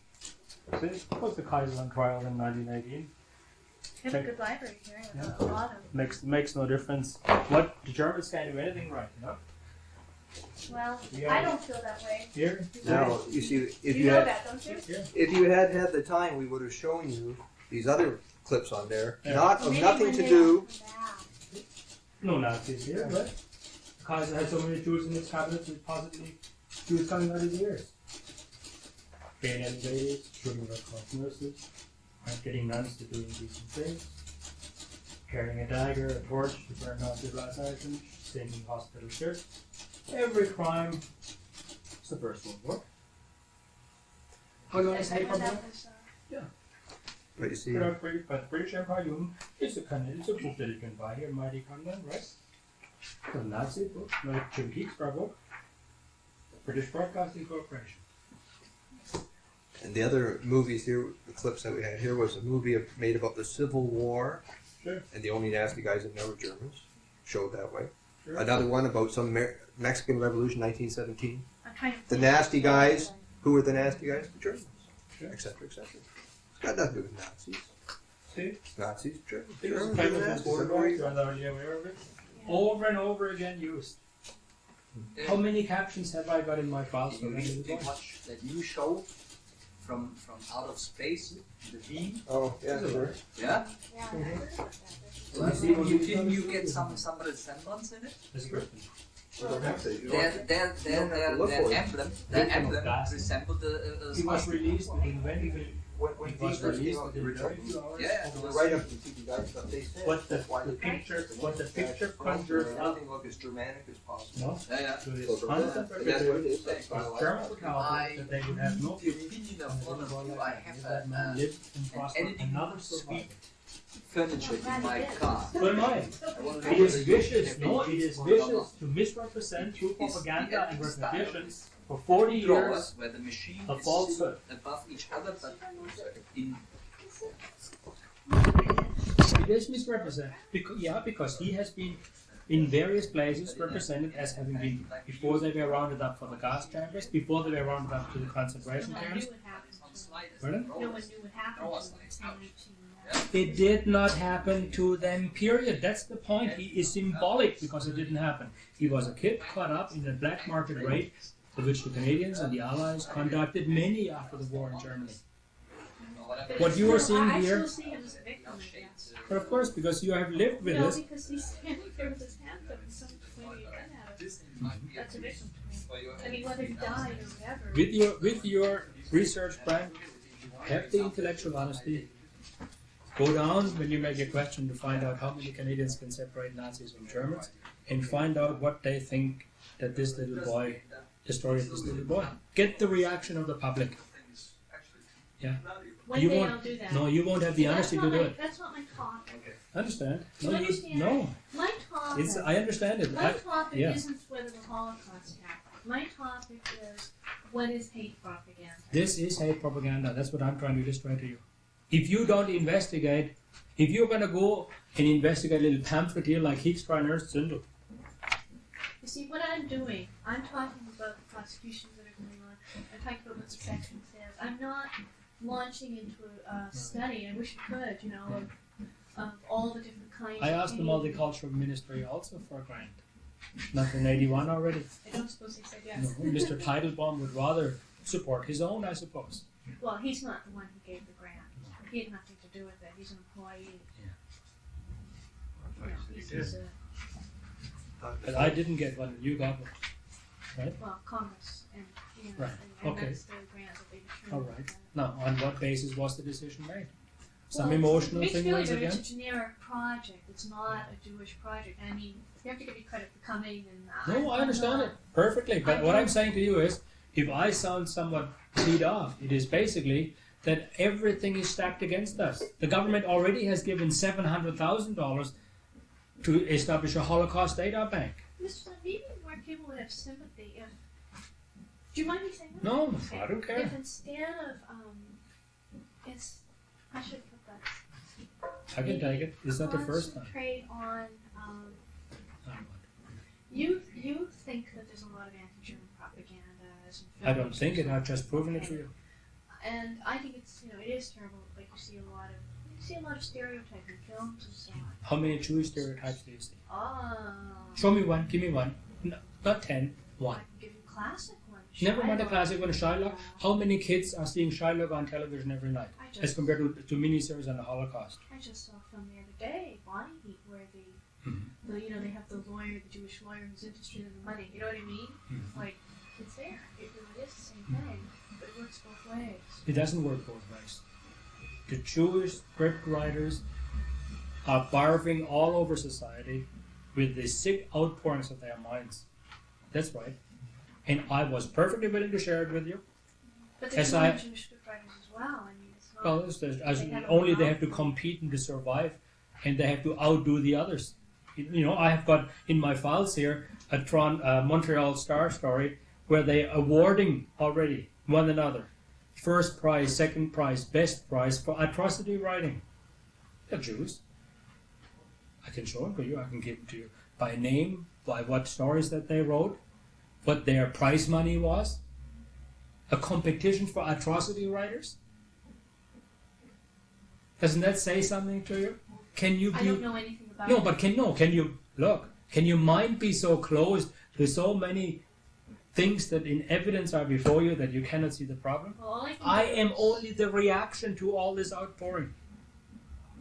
See, was the Kaiser on trial in 1918? You have a good library here. I have a lot of. Makes no difference. What the Germans can't do anything right, you know. Well, Yeah. I don't feel that way. Here? Now, you see, if You you know had that, don't you? Yeah. if you had had the time, we would have shown you these other clips on there, Yeah. not of Maybe nothing when to they do. all come back. No Nazis here, but because it had so many Jews in its cabinet, with possibly Jews coming out of the ears. Bayoneting ladies, shooting Red Cross nurses, getting nuns to do indecent things, carrying a dagger, a torch to burn Nazi glass items, sinking hospital shirts. Every crime. It's the First World War. How long is hate That propaganda? was, But you see, Put out by the British Empire, it's a good little you can buy here, Mighty Convent, right? The Nazi book, like Jim Keegstar book. British Broadcasting Corporation. and the other movies here, the clips that we had here was a movie made about the Civil War, Sure. and the only nasty guys in there were Germans, showed that way. Sure. Another one about some Mexican Revolution, 1917. I'm trying to The think. nasty guys. Who were the nasty guys? The Germans, Sure. etc., etc. It's got nothing to do with Nazis. See? Nazis, Germans. This is Germans kind were of nasty. war guys, are you aware of it? Over and over again used. How many captions have I got in my files? You recently watched that new show from out of space, the beam. Oh, yeah, sure. Yeah. Yeah, I heard about that. You see what we've Didn't done? you get some resemblance in it? That's good. You don't have to. You don't Their have to. their don't their have to their, look for their it. emblem resembled the He was swastika. released within when When it was first released came out, the within original, very few hours. Yeah. the write-up from TV Guide stuff, they said What that's why the they picture, picked what the that picture from conjures up. everything look as Germanic as possible. No, Yeah, yeah. to this So concept German, that's what it is. of That's kind of like German that. brutality that they would have no The opinion of one of you, I have that man lived and prospered editing another suite survivor. furniture in my car. So am I. I want to It know is whether vicious, you no, can it is use vicious to misrepresent through Is the propaganda and editing style repetition for 40 drawers years where the machine a is falsehood. above each other, but in It is misrepresented. Because he has been in various places represented as having been, before they were rounded up for the gas chambers, before they were rounded up to the concentration No one camps. knew what happened to them. Pardon? No one knew what happened to them. It's not It did not happen to them, period. That's the point. He is symbolic because it didn't happen. He was a kid caught up in a black market raid, of which the Canadians and the Allies conducted many after the war in Germany. What you are seeing I here, still see him as a victim of that. but of course, because you have lived with No, this, because he's standing there with his hands up and someone's pointing a gun at him. That's a victim to me. I mean, whether he died or whatever. with your research, Brian, have the intellectual honesty. Go down when you make a question to find out how many Canadians can separate Nazis from Germans, and find out what they think that this little boy, the story of this little boy. Get the reaction of the public. Yeah. When You they won't- don't do that. No, you won't have the That's honesty not to do my- it. That's not my topic. Understand? You No, understand? no. My topic. I understand it. My topic yeah. isn't whether the Holocaust happened. My topic is what is hate propaganda. This is hate propaganda. That's what I'm trying to illustrate to you. If you don't investigate, if you're going to go and investigate a little pamphlet here like Hickstra and Ernst Zündel, You see, what I'm doing, I'm talking about the prosecutions that are going on. I'm talking about what the section says. I'm not launching into a study. I wish I could, of all the different kinds I of asked the hate. Multicultural Ministry also for a grant. Not in 81 already. I don't suppose they said No, yes. Mr. Teitelbaum would rather support his own, I suppose. Well, he's not the one who gave the grant. He had nothing to do with it. He's an employee. No, he's a, But I didn't get one, you got one. well, Congress and, Right, and okay. that's the grant that they All determined. right. Now, on what basis was the decision made? Some Well, emotional it's thing really was good. again? It's a generic project. It's not a Jewish project. I mean, you have to give me credit for coming and. No, I I'm understand not- it perfectly. But I what I'm don't- saying to you is, if I sound somewhat teed off, it is basically that everything is stacked against us. The government already has given $700,000 to establish a Holocaust data bank. Mr. Maybe more people would have sympathy if. Do you mind me saying that? No, I don't If care. instead of it's I should put that. I can take it. It's not the first time. Concentrate on Oh, you think that there's a lot of anti-German propaganda. I don't think it. I've just proven it for you. And I think it's it is terrible. Like you see a lot of stereotyping films and so on. How many Jewish stereotypes do you see? Ah. Show me one. Give me one. No, not 10. Why? I can give you classic one. Never mind the Shylock. classic one, Shylock. How many kids are seeing Shylock on television every night as compared to miniseries on the Holocaust? I just saw a film the other day, Bonnie Heat, where Mm-hmm. they have the lawyer, the Jewish lawyer who's interested in the money. You know what I mean? Mm-hmm. Like, it's there. It really is the same thing, but it works both ways. It doesn't work both ways. The Jewish script writers are barfing all over society with the sick outpourings of their minds. That's right. And I was perfectly willing to share it with you. But there's As I- other Jewish scriptwriters as well. I mean, it's not. Well, as They have a only they problem. have to compete and to survive, and they have to outdo the others. You know, I have got in my files here a Montreal Star story where they awarding already one another first prize, second prize, best prize for atrocity writing. They're Jews. I can show them to you. I can give them to you by name, by what stories that they wrote, what their prize money was. A competition for atrocity writers. Doesn't that say something to you? Can you be? I don't know anything about No, it. but can you look? Can your mind be so closed to so many things that in evidence are before you that you cannot see the problem? Well, all I can I do am is- only the reaction to all this outpouring.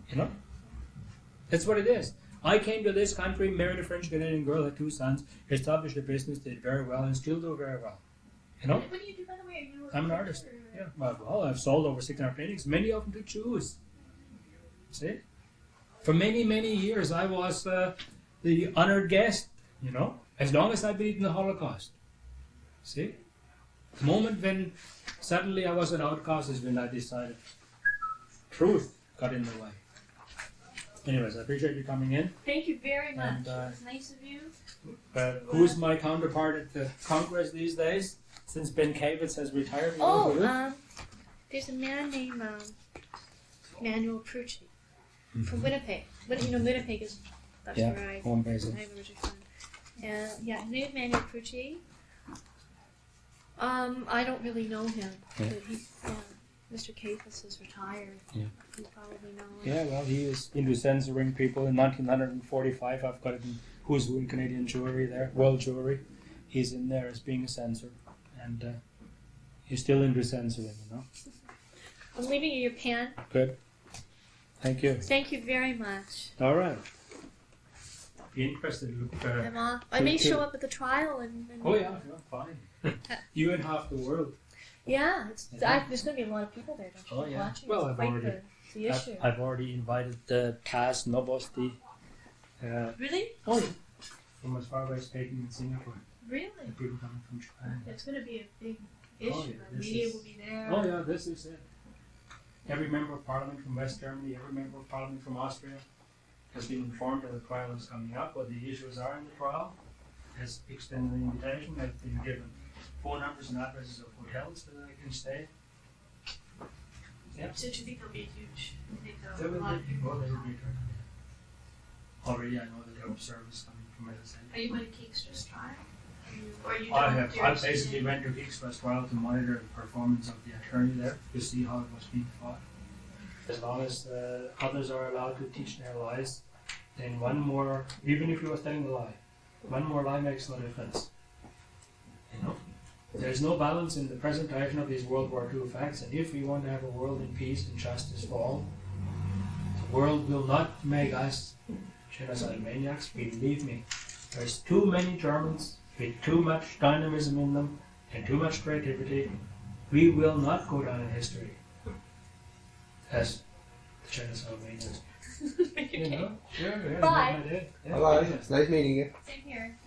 You know? That's what it is. I came to this country, married a French Canadian girl, had 2 sons, established a business, did very well, and still do very well. You know? What do you do, by the way? Are you a I'm an coach artist. or- Yeah. Well, I've sold over 600 paintings, many of them to Jews. See? For many, many years, I was the honored guest, you know, as long as I believed in the Holocaust. See? The moment when suddenly I was an outcast is when I decided truth got in the way. Anyways, I appreciate you coming in. Thank you very much. And, It was nice of you. Who's my counterpart at the Congress these days? Since Ben Kavitz has retired. You know who? There's a man named Manuel Prucci from Winnipeg. Winnipeg is that's Yeah, where home base. I'm originally from. Yeah, his name is Manuel Prucci. I don't really know him, Yeah. but Mr. Kavitz is retired. Yeah. You probably know him. Yeah, well, he is into censoring people. In 1945, I've got it in Who's Who in Canadian Jewelry there, World Jewelry. He's in there as being a censor. And he's still into censoring, you know. I'm leaving you your pen. Good. Thank you. Thank you very much. All right. Be interested to look. I'm off. I may show up at the trial and Oh, yeah, fine. You and half the world. yeah, Yeah. there's going to be a lot of people there, don't you Oh, think, yeah. watching? Well, It's I've quite already- the issue. I've already invited Taz Novosti. Really? Oh, yeah. From as far away as Peking and Singapore. Really? And people coming from Japan. It's going to be a big issue. Oh, yeah, The this media is- will be there. Oh yeah, this is it. Every member of parliament from West Germany, every member of parliament from Austria has been informed that the trial is coming up, what the issues are in the trial, has extended the invitation, they've been given phone numbers and addresses of hotels that they can stay. Yeah. So do you think there'll be huge? You think They there'll be will a lot of people? well, they will be turned in. Already I know that there are observers coming from Are you going to Keekstra's trial? Or are you I done have. with I yours? basically went to Express trial to monitor the performance of the attorney there to see how it was being fought. As long as others are allowed to teach their lies, then one more, even if you are telling a lie, one more lie makes no difference. You know, there is no balance in the presentation of these World War II facts, and if we want to have a world in peace and justice for all, the world will not make us genocide maniacs. Believe me, there's too many Germans with too much dynamism in them and too much creativity. We will not go down in history as genocide maniacs. You know? Sure, yeah. Bye. no idea. Yeah. Bye. It's nice meeting you. Same here.